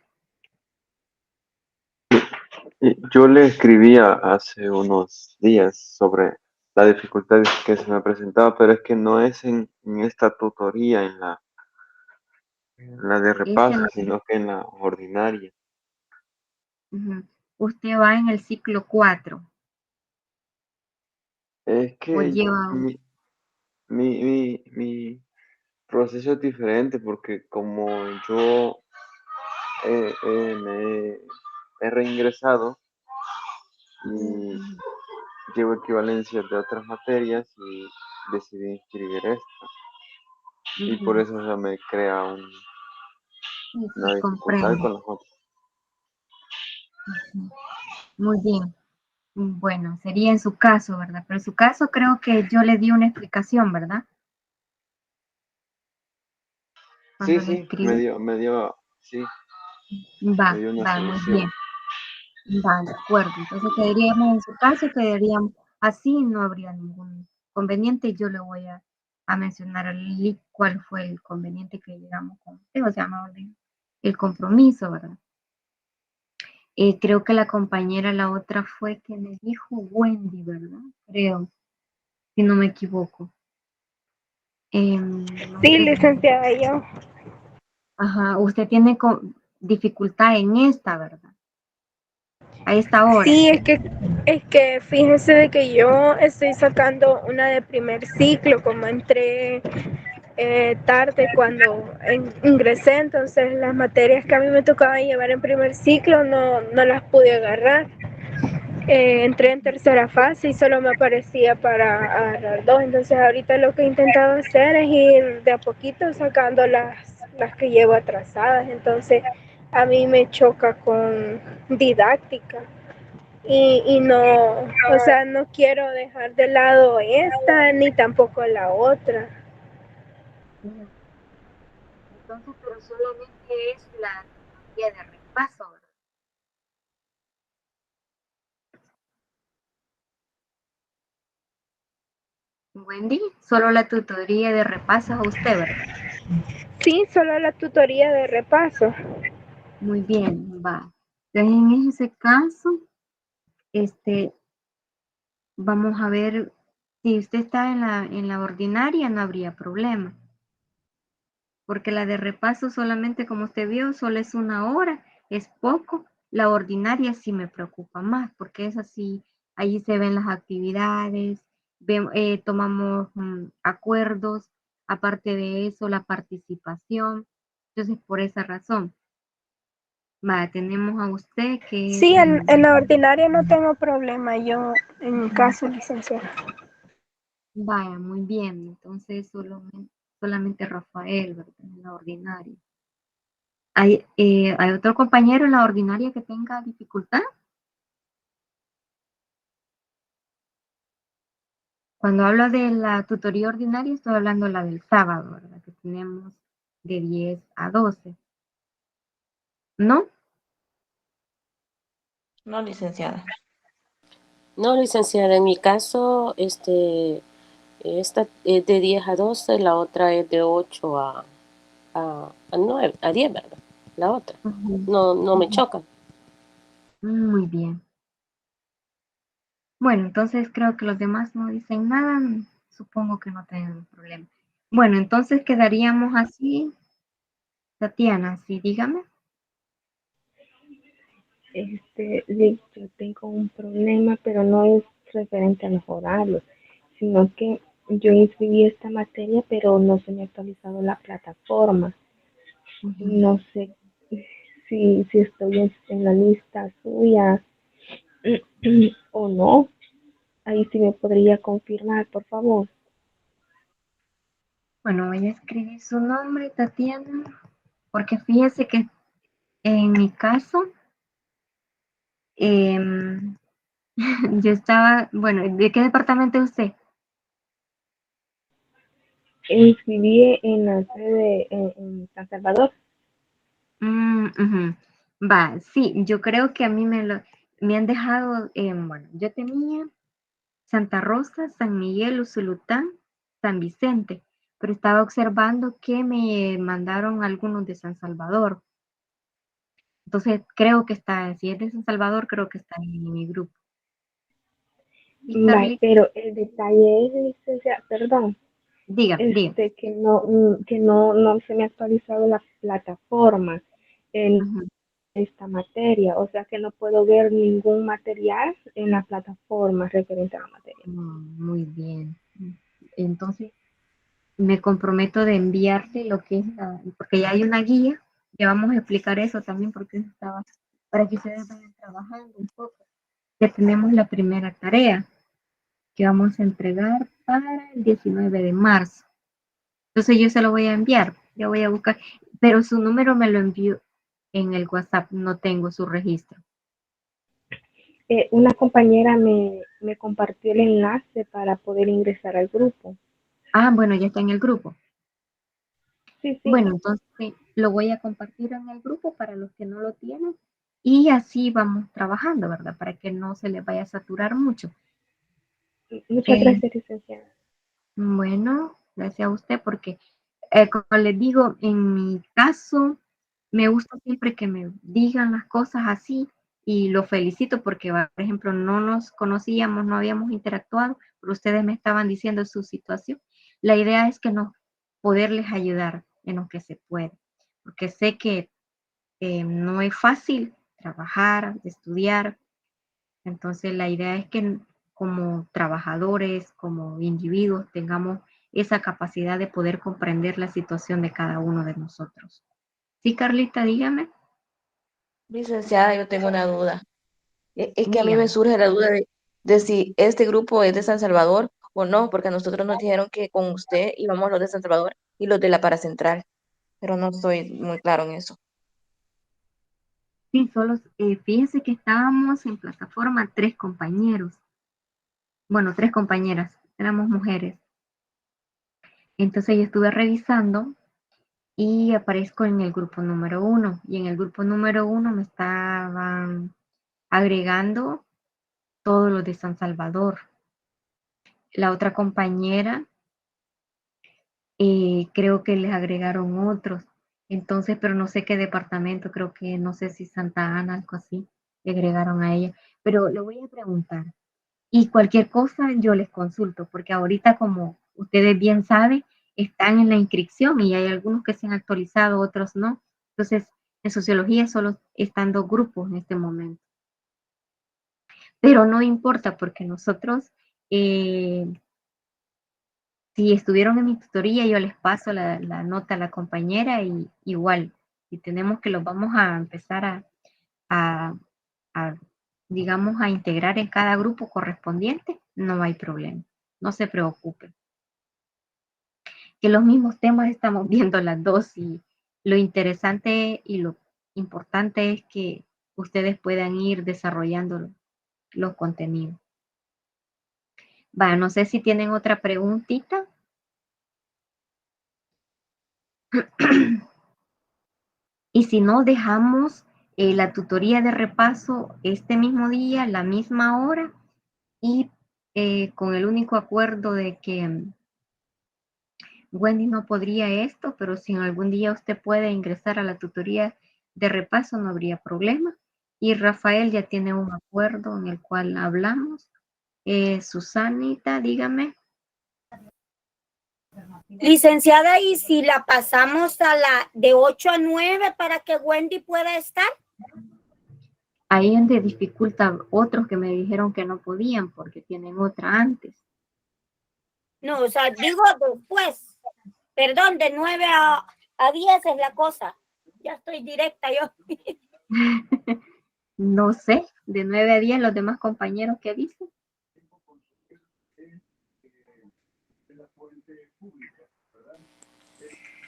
H: Yo le escribía hace unos días sobre la dificultad que se me presentaba, pero es que no es en esta tutoría, en la de repaso, sino que en la ordinaria.
A: Usted va en el ciclo 4.
H: Es
A: O
H: que
A: lleva...
H: mi proceso es diferente, porque como yo me he reingresado y llevo equivalencias de otras materias y decidí inscribir esta. y por eso se me crea
A: Sí,
H: una
A: sí,
H: dificultad
A: comprendo.
H: con las otras.
A: Ujú. Muy bien. Bueno, sería en su caso, ¿verdad? Pero en su caso creo que yo le di una explicación, ¿verdad?
H: Sí,
A: Cuando le
H: sí,
A: escribí.
H: sí, me
A: Va,
H: dio una
A: va, muy
H: solución.
A: bien. Va, de acuerdo. Entonces quedaríamos en su caso, quedaríamos así, no habría ningún conveniente. Yo le voy a mencionar a Lili cuál fue el conveniente que llegamos con usted, o sea, más bien el compromiso, ¿verdad? Creo que la compañera, la otra fue que me dijo Wendy, ¿verdad? Creo, si no me equivoco. No
G: Sí,
A: sé si...
G: licenciada, yo.
A: Ajá, usted tiene dificultad en esta, ¿verdad? A esta hora.
G: Sí, es que fíjese de que yo estoy sacando una de primer ciclo, como entré tarde cuando ingresé, entonces las materias que a mí me tocaba llevar en primer ciclo no las pude agarrar. Entré en tercera fase y solo me aparecía para agarrar dos, entonces ahorita lo que he intentado hacer es ir de a poquito sacando las que llevo atrasadas, entonces a mí me choca con didáctica. Y no, o sea, no quiero dejar de lado esta ni tampoco la otra.
A: Ujú. Entonces, pero solamente es la tutoría de repaso, ¿verdad? Wendy, solo la tutoría de repaso a usted, ¿verdad?
G: Sí, solo la tutoría de repaso.
A: Muy bien, va. Entonces, en ese caso, vamos a ver, si usted está en la ordinaria, no habría problema. Porque la de repaso solamente, como usted vio, solo es 1 hora, es poco. La ordinaria sí me preocupa más, porque es así, allí se ven las actividades, tomamos acuerdos, aparte de eso, la participación. Entonces, por esa razón, tenemos a usted que es
G: Sí, en la ordinaria no tengo problema, yo en mi caso, licenciada.
A: vaya, muy bien. Entonces, solamente Rafael, ¿verdad? En la ordinaria. ¿Hay otro compañero en la ordinaria que tenga dificultad? Cuando hablo de la tutoría ordinaria, estoy hablando de la del sábado, ¿verdad? Que tenemos de 10 a 12. ¿No?
E: No, licenciada.
B: No, licenciada, en mi caso, esta es de 10 a 12, la otra es de 8 a 9, a 10, ¿verdad? La otra.
A: Ujú,
B: No me
A: ujú.
B: chocan.
A: Muy bien. Bueno, entonces creo que los demás no dicen nada. Supongo que no tienen problema. Bueno, entonces quedaríamos así. Tatiana, sí, dígame.
K: Yo tengo un problema, pero no es referente a los horarios, sino que yo inscribí esta materia, pero no se me ha actualizado la plataforma.
A: Ujú.
K: No sé si estoy en la lista suya o no. Ahí sí me podría confirmar, por favor.
A: Bueno, voy a escribir su nombre, Tatiana, porque fíjese que en mi caso, em, yo estaba, bueno, ¿de qué departamento es usted?
K: Inscribí en la sede en San Salvador.
A: Ujú. Va, sí, yo creo que a mí me han dejado, bueno, yo tenía Santa Rosa, San Miguel, Usulután, San Vicente, pero estaba observando que me mandaron algunos de San Salvador. Entonces creo que está, si es de San Salvador, creo que está en mi grupo. ¿Y
K: Vale,
A: Carly?
K: pero el detalle es, licencia, perdón,
A: Diga, diga.
K: que no se me ha actualizado la plataforma en
A: Ujú.
K: esta materia, o sea que no puedo ver ningún material en la plataforma referente a la materia.
A: Muy bien. Entonces, me comprometo de enviarte lo que es porque ya hay una guía, ya vamos a explicar eso también porque eso estaba, para que ustedes vayan trabajando un poco. Ya tenemos la primera tarea que vamos a entregar para el 19 de marzo. Entonces yo se lo voy a enviar, yo voy a buscar, pero su número me lo envió en el WhatsApp, no tengo su registro.
K: Una compañera me compartió el enlace para poder ingresar al grupo.
A: Ah, bueno, ya está en el grupo.
K: Sí, sí.
A: Bueno, entonces lo voy a compartir en el grupo para los que no lo tienen y así vamos trabajando, ¿verdad? Para que no se les vaya a saturar mucho.
K: Muchas gracias, licenciada.
A: Bueno, gracias a usted porque, como les digo, en mi caso, me gusta siempre que me digan las cosas así y lo felicito porque, por ejemplo, no nos conocíamos, no habíamos interactuado, pero ustedes me estaban diciendo su situación. La idea es que no poderles ayudar en lo que se puede, porque sé que no es fácil trabajar, estudiar, entonces la idea es que como trabajadores, como individuos, tengamos esa capacidad de poder comprender la situación de cada uno de nosotros. Sí, Carlita, dígame.
E: Licenciada, yo tengo una duda. Es que a mí me
A: Dígame.
E: surge la duda de si este grupo es de San Salvador o no, porque a nosotros nos dijeron que con usted íbamos los de San Salvador y los de la Paracentral, pero no estoy muy claro en eso.
A: Sí, solo, fíjense que estábamos en plataforma 3 compañeros. Bueno, 3 compañeras, éramos mujeres. Entonces yo estuve revisando y aparezco en el grupo número 1. Y en el grupo número 1 me estaban agregando todos los de San Salvador. La otra compañera, creo que les agregaron otros. Entonces, pero no sé qué departamento, creo que no sé si Santa Ana, algo así, le agregaron a ella. Pero le voy a preguntar. Y cualquier cosa yo les consulto, porque ahorita, como ustedes bien saben, están en la inscripción y hay algunos que se han actualizado, otros no. Entonces, en sociología solo están 2 grupos en este momento. Pero no importa, porque nosotros, si estuvieron en mi tutoría, yo les paso la nota a la compañera y igual, si tenemos que los vamos a empezar a, a, digamos, a integrar en cada grupo correspondiente, no hay problema, no se preocupen. Que los mismos temas estamos viendo las dos y lo interesante y lo importante es que ustedes puedan ir desarrollando los contenidos. Va, no sé si tienen otra preguntita. Y si no, dejamos la tutoría de repaso este mismo día, la misma hora, y con el único acuerdo de que Wendy no podría esto, pero si en algún día usted puede ingresar a la tutoría de repaso, no habría problema. Y Rafael ya tiene un acuerdo en el cual hablamos. Susanita, dígame.
D: Licenciada, ¿y si la pasamos a la de 8 a 9 para que Wendy pueda estar?
A: Ahí es donde dificulta otros que me dijeron que no podían porque tienen otra antes.
D: No, o sea, digo después. Perdón, de 9 a 10 es la cosa. Ya estoy directa yo.
A: No sé, de 9 a 10 los demás compañeros que dicen.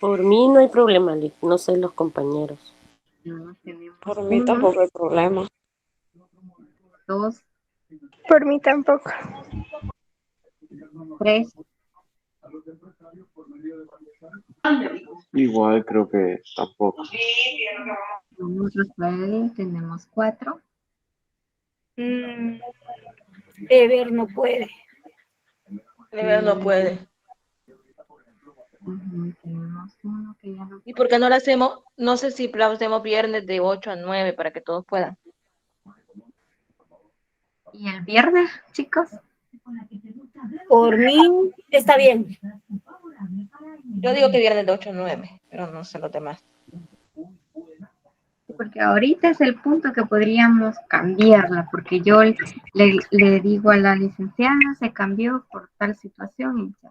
B: Por mí no hay problema, no sé los compañeros.
A: No, tenemos
L: Por mí
A: 1,
L: tampoco hay problema.
A: 2,
G: Por mí tampoco.
A: 3.
H: Igual creo que tampoco.
A: Rafael, tenemos 4.
D: Ever no puede.
E: Ever no puede.
A: Tenemos 1 que ya no
E: ¿Y por qué no lo hacemos? No sé si lo hacemos viernes de 8 a 9 para que todos puedan.
A: ¿Y el viernes, chicos?
D: Por mí está bien.
E: Yo digo que viernes de 8 a 9, pero no sé los demás.
A: Porque ahorita es el punto que podríamos cambiarla, porque yo le digo a la licenciada, se cambió por tal situación, y ya.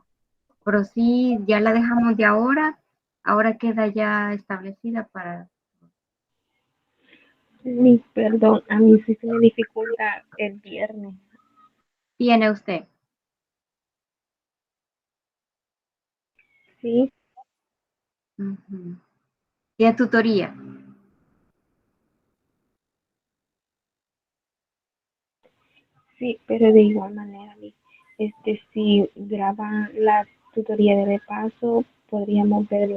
A: Pero sí, ya la dejamos de ahora queda ya establecida para...
K: Perdón, a mí sí se me dificulta el viernes.
A: ¿Tiene usted?
K: Sí.
A: Ujú. ¿Y a tutoría?
K: Sí, pero de igual manera, si graban la tutoría de repaso, podríamos ver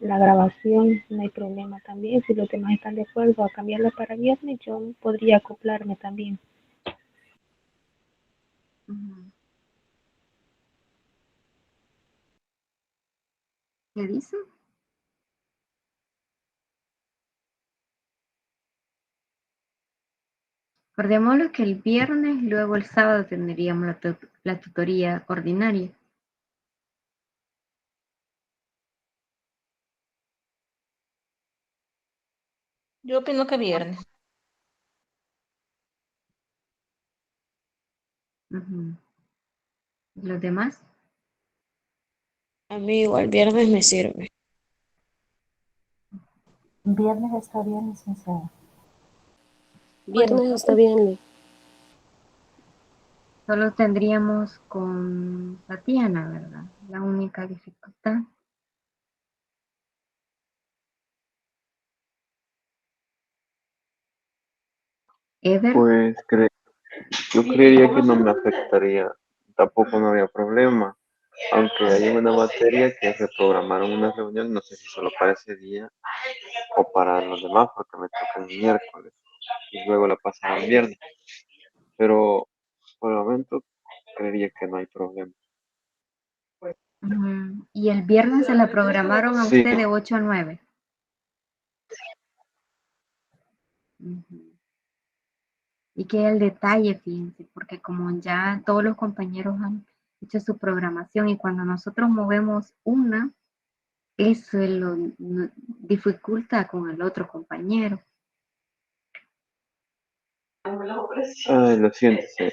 K: la grabación, no hay problema también. Si los demás están de acuerdo a cambiarla para viernes, yo podría acoplarme también.
A: Ujú. ¿Qué dice? Recordémoslo que el viernes, luego el sábado tendríamos la tutoría ordinaria.
E: Yo opino que viernes.
A: Ujú. ¿Y los demás?
B: A mí igual viernes me sirve.
J: Viernes está bien, licenciada.
A: Bueno,
B: Viernes está bien, Lee.
A: solo tendríamos con Tatiana, ¿verdad? La única dificultad. Ever,
H: Pues yo creería que no me afectaría, tampoco no habría problema, aunque hay una materia que reprogramaron una reunión, no sé si solo para ese día o para los demás, porque me toca el miércoles y luego la pasan el viernes, pero por el momento creería que no hay problema.
A: y el viernes se la programaron a
H: Sí,
A: usted de 8 a 9. Ujú. Y que el detalle, fíjense, porque como ya todos los compañeros han hecho su programación y cuando nosotros movemos una, eso lo dificulta con el otro compañero.
H: ay, lo siento, sí.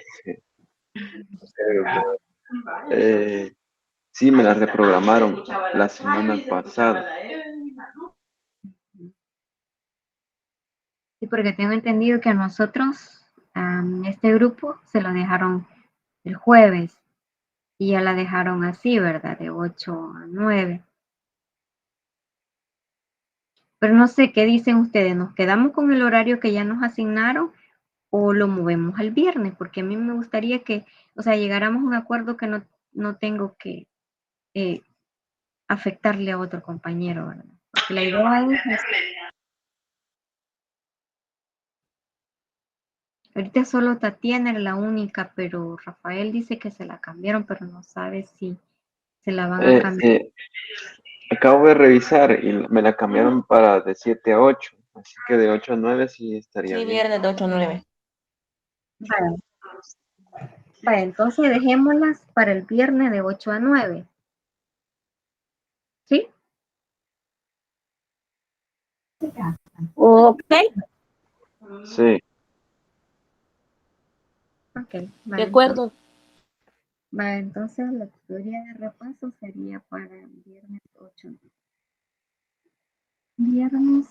H: Sí, me la reprogramaron la semana pasada.
A: Sí, porque tengo entendido que a nosotros, este grupo, se lo dejaron el jueves y ya la dejaron así, ¿verdad? De 8 a 9. Pero no sé qué dicen ustedes, ¿nos quedamos con el horario que ya nos asignaron o lo movemos al viernes? Porque a mí me gustaría que, o sea, llegáramos a un acuerdo que no tengo que eh, afectarle a otro compañero, ¿verdad? Porque la idea es, ahorita solo Tatiana era la única, pero Rafael dice que se la cambiaron, pero no sabe si se la van a cambiar.
H: Acabo de revisar y me la cambiaron para de 7 a 8, así que de 8 a 9 sí estaría
E: Sí,
H: bien.
E: viernes de 8 a 9.
A: Vale, vale, entonces dejémoslas para el viernes de 8 a 9. ¿Sí?
D: Ok.
H: Sí,
A: Ok,
B: De
A: vale,
B: acuerdo.
A: entonces la tutoría de repaso sería para el viernes 8. Viernes.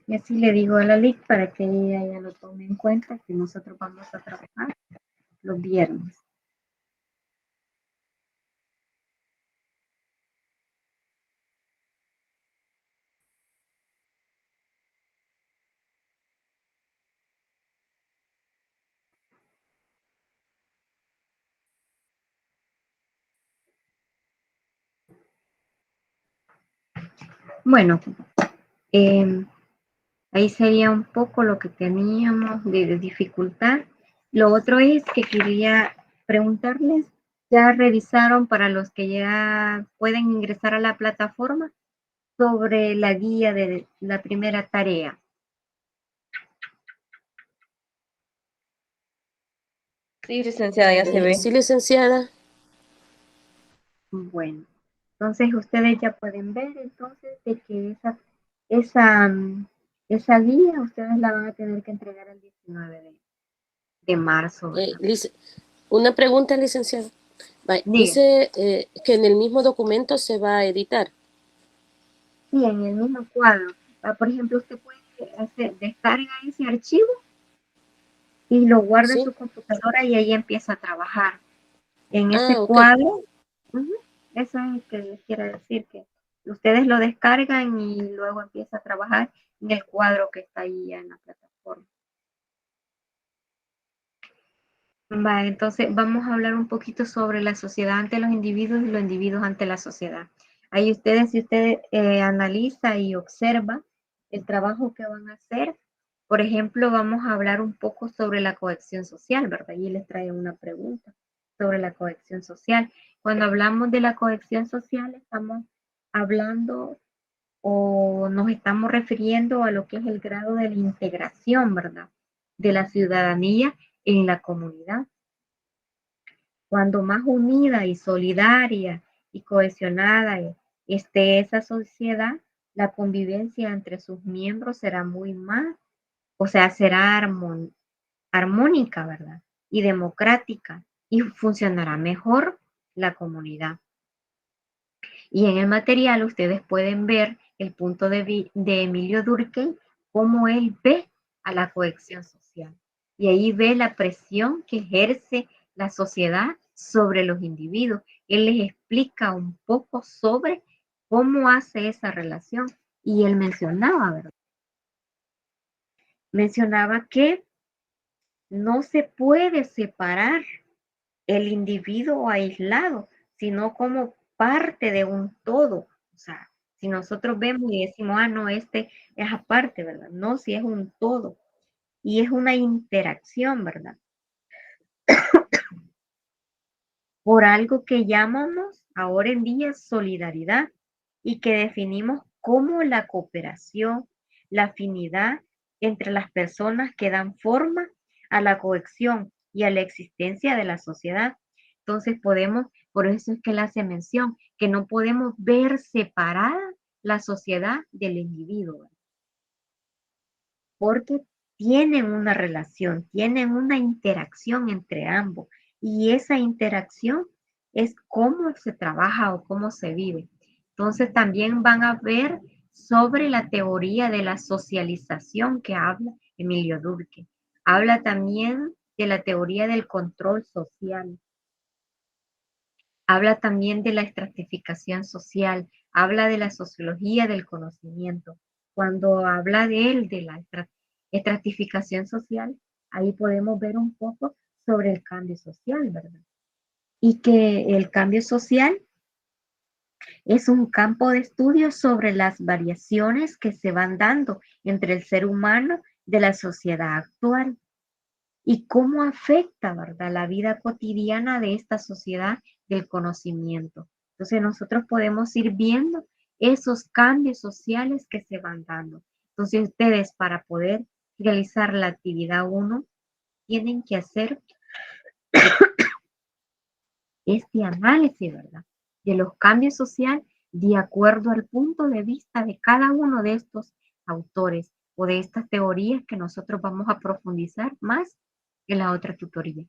A: Y así le digo a la LIC para que ella ya lo tome en cuenta, que nosotros vamos a trabajar los viernes. Bueno, ahí sería un poco lo que teníamos de dificultad. Lo otro es que quería preguntarles, ¿ya revisaron para los que ya pueden ingresar a la plataforma sobre la guía de la primera tarea?
E: Sí, licenciada, ya se ve.
B: Sí, licenciada.
A: Bueno, entonces ustedes ya pueden ver entonces de que esa guía ustedes la van a tener que entregar el 19 de marzo, ¿verdad?
B: Una pregunta, licenciada. Dice que en el mismo documento se va a editar.
A: Sí, en el mismo cuadro. Por ejemplo, usted puede descarga ese archivo y lo guarda en
B: ¿Sí?
A: su computadora y ahí empieza a trabajar. En ese
B: Ah, ok.
A: cuadro, Eso es lo que les quiero decir, que ustedes lo descargan y luego empieza a trabajar en el cuadro que está ahí ya en la plataforma. Vale, entonces vamos a hablar un poquito sobre la sociedad ante los individuos y los individuos ante la sociedad. Ahí ustedes, si usted analiza y observa el trabajo que van a hacer, por ejemplo, vamos a hablar un poco sobre la cohesión social, ¿verdad? Y les trae una pregunta sobre la cohesión social. Cuando hablamos de la cohesión social, estamos hablando o nos estamos refiriendo a lo que es el grado de la integración, ¿verdad? De la ciudadanía en la comunidad. Cuando más unida y solidaria y cohesionada esté esa sociedad, la convivencia entre sus miembros será muy más, o sea, será armónica, ¿verdad? Y democrática, y funcionará mejor la comunidad. Y en el material ustedes pueden ver el punto de Emilio Durkheim, cómo él ve a la cohesión social. Y ahí ve la presión que ejerce la sociedad sobre los individuos. Él les explica un poco sobre cómo hace esa relación. Y él mencionaba, ¿verdad? Mencionaba que no se puede separar el individuo aislado, sino como parte de un todo. O sea, si nosotros vemos y decimos, ah, no, este es aparte, ¿verdad? No, si es un todo. Y es una interacción, ¿verdad? Por algo que llamamos ahora en día solidaridad y que definimos como la cooperación, la afinidad entre las personas que dan forma a la cohesión y a la existencia de la sociedad. Entonces podemos, por eso es que él hace mención, que no podemos ver separada la sociedad del individuo, porque tienen una relación, tienen una interacción entre ambos, y esa interacción es cómo se trabaja o cómo se vive. Entonces también van a ver sobre la teoría de la socialización que habla Emilio Durkheim. Habla también de la teoría del control social. Habla también de la estratificación social. Habla de la sociología del conocimiento. Cuando habla de él, de la estratificación social, ahí podemos ver un poco sobre el cambio social, ¿verdad? Y que el cambio social es un campo de estudio sobre las variaciones que se van dando entre el ser humano de la sociedad actual y cómo afecta, ¿verdad?, la vida cotidiana de esta sociedad del conocimiento. Entonces nosotros podemos ir viendo esos cambios sociales que se van dando. Entonces ustedes, para poder realizar la actividad 1, tienen que hacer este análisis, ¿verdad?, de los cambios sociales de acuerdo al punto de vista de cada uno de estos autores o de estas teorías que nosotros vamos a profundizar más en la otra tutoría.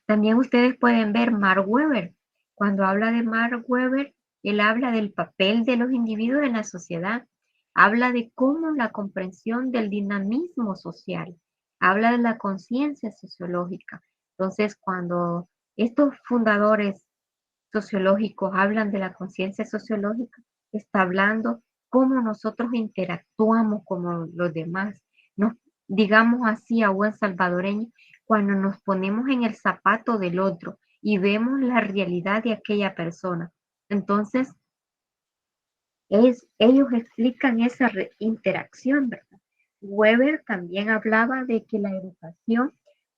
A: También ustedes pueden ver Mark Weber. Cuando habla de Mark Weber, él habla del papel de los individuos en la sociedad, habla de cómo la comprensión del dinamismo social, habla de la conciencia sociológica. Entonces, cuando estos fundadores sociológicos hablan de la conciencia sociológica, está hablando cómo nosotros interactuamos con los demás. Nos, digamos así a buen salvadoreño, cuando nos ponemos en el zapato del otro y vemos la realidad de aquella persona. Entonces, ellos explican esa interacción, ¿verdad? Weber también hablaba de que la educación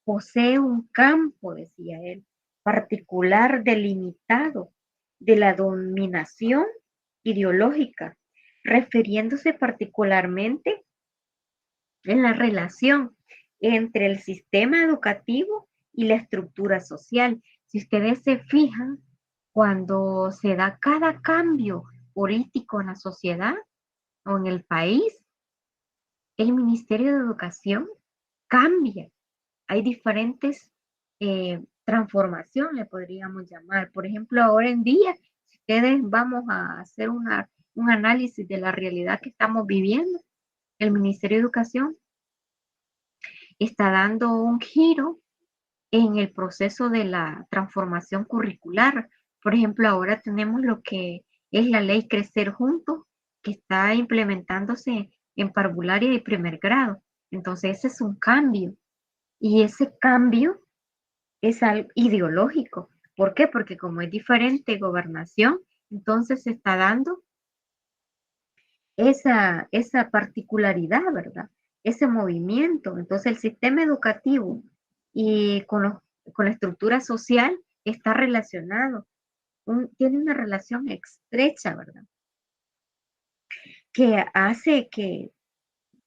A: posee un campo, decía él, particular delimitado de la dominación ideológica, refiriéndose particularmente en la relación entre el sistema educativo y la estructura social. Si ustedes se fijan, cuando se da cada cambio político en la sociedad o en el país, el Ministerio de Educación cambia. Hay diferentes transformaciones, le podríamos llamar. Por ejemplo, ahora en día, si ustedes vamos a hacer un análisis de la realidad que estamos viviendo, el Ministerio de Educación está dando un giro en el proceso de la transformación curricular, Por ejemplo, ahora tenemos lo que es la ley Crecer Juntos, que está implementándose en parvularia y primer grado. Entonces, ese es un cambio. Y ese cambio es algo ideológico. ¿Por qué? Porque como es diferente gobernación, entonces se está dando esa particularidad, ¿verdad? Ese movimiento. Entonces el sistema educativo y con la estructura social está relacionado, tiene una relación estrecha, ¿verdad? Que hace que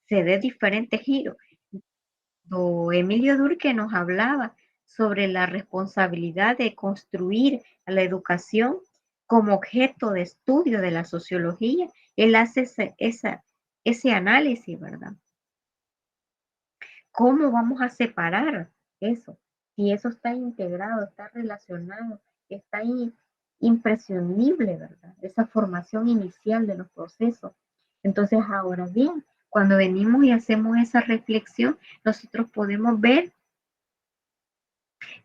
A: se dé diferentes giros. Emilio Durkheim nos hablaba sobre la responsabilidad de construir a la educación como objeto de estudio de la sociología. Él hace ese análisis, ¿verdad? ¿Cómo vamos a separar eso? Si eso está integrado, está relacionado, está imprescindible, ¿verdad? Esa formación inicial de los procesos. Entonces, ahora bien, cuando venimos y hacemos esa reflexión, nosotros podemos ver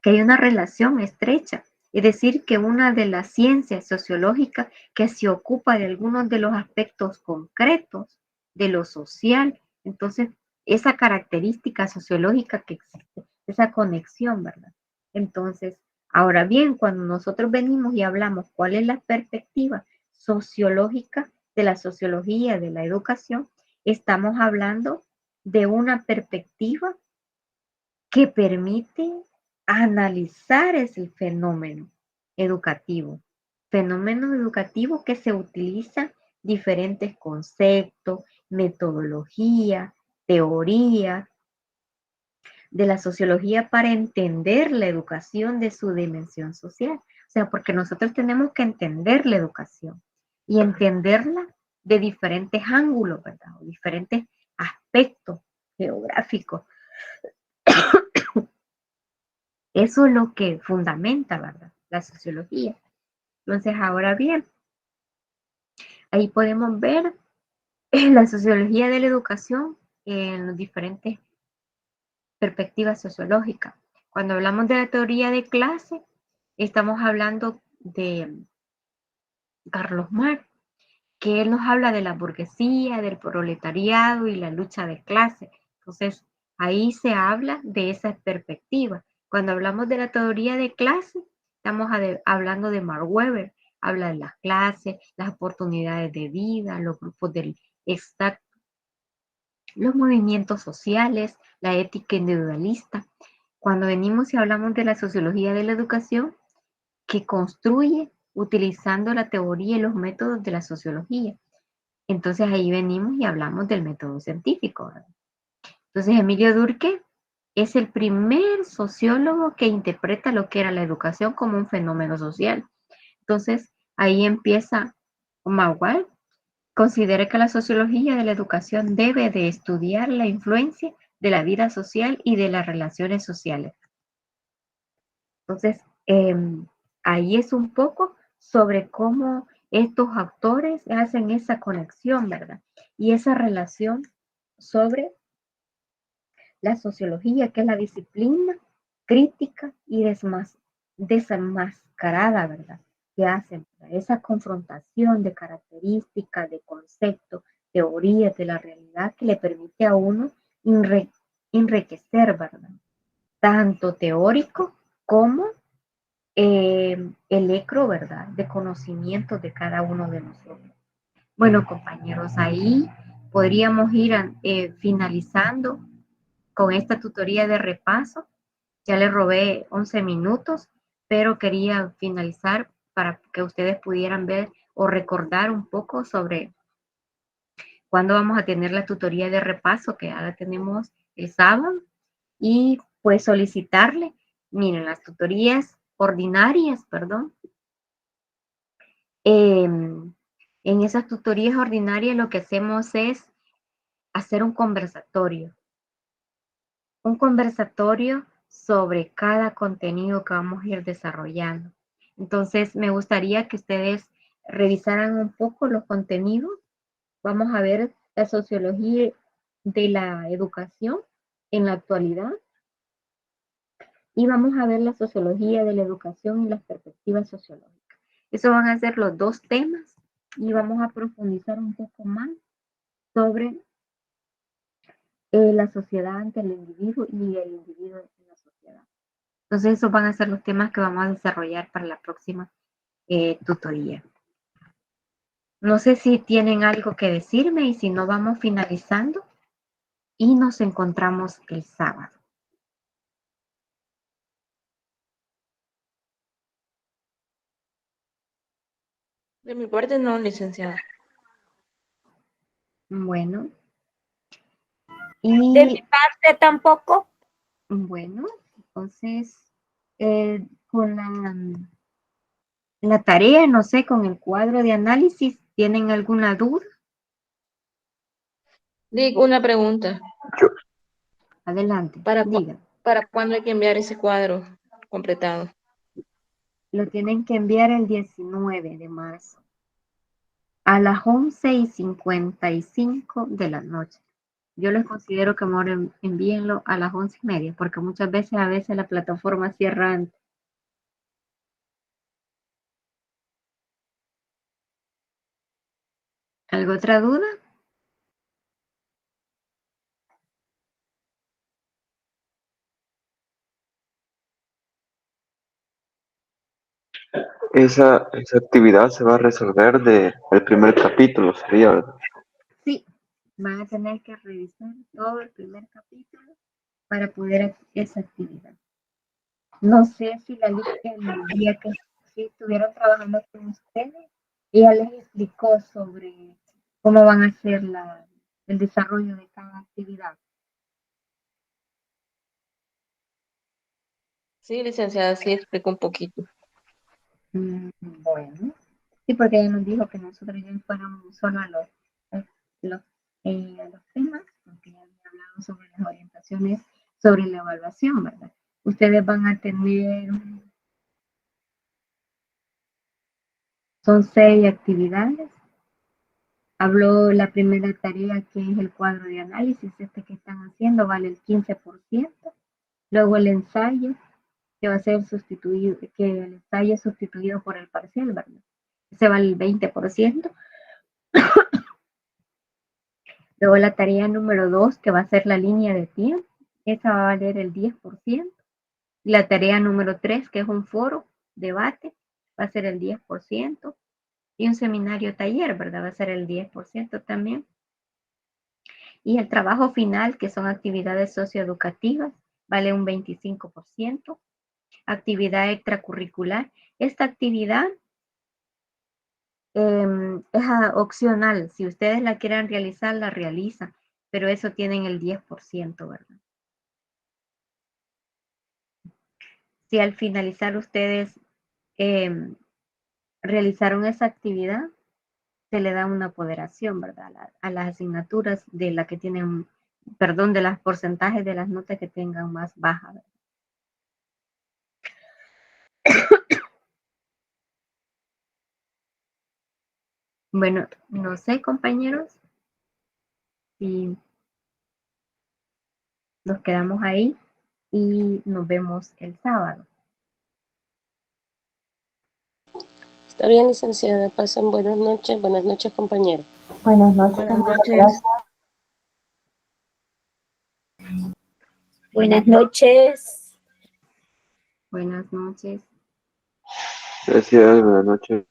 A: que hay una relación estrecha. Es decir, que una de las ciencias sociológicas que se ocupa de algunos de los aspectos concretos de lo social, entonces esa característica sociológica que existe, esa conexión, ¿verdad? Entonces, ahora bien, cuando nosotros venimos y hablamos cuál es la perspectiva sociológica de la sociología de la educación, estamos hablando de una perspectiva que permite analizar ese fenómeno educativo. Fenómeno educativo que se utiliza diferentes conceptos, metodología, teoría de la sociología para entender la educación de su dimensión social. O sea, porque nosotros tenemos que entender la educación y entenderla de diferentes ángulos, ¿verdad? O diferentes aspectos geográficos. Eso es lo que fundamenta, ¿verdad? La sociología. Entonces, ahora bien, ahí podemos ver la sociología de la educación en las diferentes perspectivas sociológicas. Cuando hablamos de la teoría de clase, estamos hablando de Carlos Marx, que él nos habla de la burguesía, del proletariado y la lucha de clase. Entonces, ahí se habla de esa perspectiva. Cuando hablamos de la teoría de clase, estamos hablando de Mark Weber, habla de las clases, las oportunidades de vida, los grupos del Estado, los movimientos sociales, la ética individualista. Cuando venimos y hablamos de la sociología de la educación, que construye utilizando la teoría y los métodos de la sociología. Entonces ahí venimos y hablamos del método científico, ¿verdad? Entonces Emilio Durkheim es el primer sociólogo que interpreta lo que era la educación como un fenómeno social. Entonces ahí empieza Mauval. Considera que la sociología de la educación debe de estudiar la influencia de la vida social y de las relaciones sociales. Entonces, ahí es un poco sobre cómo estos autores hacen esa conexión, ¿verdad? Y esa relación sobre la sociología, que es la disciplina crítica y desenmascarada, ¿verdad? Que hacen esa confrontación de características, de conceptos, teorías de la realidad que le permite a uno enriquecer, ¿verdad? Tanto teórico como electro, ¿verdad? De conocimiento de cada uno de nosotros. Bueno, compañeros, ahí podríamos ir finalizando con esta tutoría de repaso. Ya les robé 11 minutos, pero quería finalizar para que ustedes pudieran ver o recordar un poco sobre cuándo vamos a tener la tutoría de repaso, que ahora tenemos el sábado, y pues solicitarle, miren, las tutorías ordinarias, perdón. En esas tutorías ordinarias lo que hacemos es hacer un conversatorio sobre cada contenido que vamos a ir desarrollando. Entonces, me gustaría que ustedes revisaran un poco los contenidos. Vamos a ver la sociología de la educación en la actualidad y vamos a ver la sociología de la educación y las perspectivas sociológicas. Eso van a ser los dos temas y vamos a profundizar un poco más sobre la sociedad ante el individuo y el individuo en la sociedad. Entonces, esos van a ser los temas que vamos a desarrollar para la próxima tutoría. No sé si tienen algo que decirme y si no, vamos finalizando y nos encontramos el sábado.
E: De mi parte no, licenciada.
A: Bueno.
D: De mi parte tampoco.
A: Bueno, entonces, con la tarea, no sé, con el cuadro de análisis, ¿tienen alguna duda?
E: Digo, una pregunta.
A: Adelante, diga.
E: ¿Para cuándo hay que enviar ese cuadro completado?
A: Lo tienen que enviar el 19 de marzo a las 11:55 de la noche. Yo les considero que mejor envíenlo a las 11:30, porque muchas veces, la plataforma cierra antes. ¿Alguna otra duda?
H: Esa actividad se va a resolver del primer capítulo, sería, ¿verdad?
A: Sí, van a tener que revisar todo el primer capítulo para poder hacer esa actividad. No sé si el día que estuvieron trabajando con ustedes, ella les explicó sobre cómo van a hacer el desarrollo de cada actividad.
E: Sí, licenciada, sí explicó un poquito.
A: Bueno, sí, porque ella nos dijo que nosotros ya fuéramos solo a los temas, porque ya había hablado sobre las orientaciones, sobre la evaluación, ¿verdad? Ustedes van a tener, son 6 actividades. Habló la primera tarea, que es el cuadro de análisis, que están haciendo, vale el 15%. Luego el ensayo, que va a ser sustituido, que el ensayo es sustituido por el parcial, ¿verdad? Ese vale el 20%. Luego la tarea número 2, que va a ser la línea de tiempo, esa va a valer el 10%. La tarea número 3, que es un foro, debate, va a ser el 10%. Y un seminario taller, ¿verdad? Va a ser el 10% también. Y el trabajo final, que son actividades socioeducativas, vale un 25%. Actividad extracurricular. Esta actividad es opcional. Si ustedes la quieren realizar, la realizan, pero eso tienen el 10%, ¿verdad? Si al finalizar ustedes realizaron esa actividad, se le da una apoderación, ¿verdad? A las asignaturas de la que tienen, perdón, de los porcentajes de las notas que tengan más bajas, ¿verdad? Bueno, no sé, compañeros, si nos quedamos ahí y nos vemos el sábado.
B: Está bien, licenciada. Pasen buenas noches. Buenas noches, compañero.
J: Buenas noches.
E: Buenas noches.
D: Buenas noches.
A: Buenas noches.
H: Gracias, buenas noches.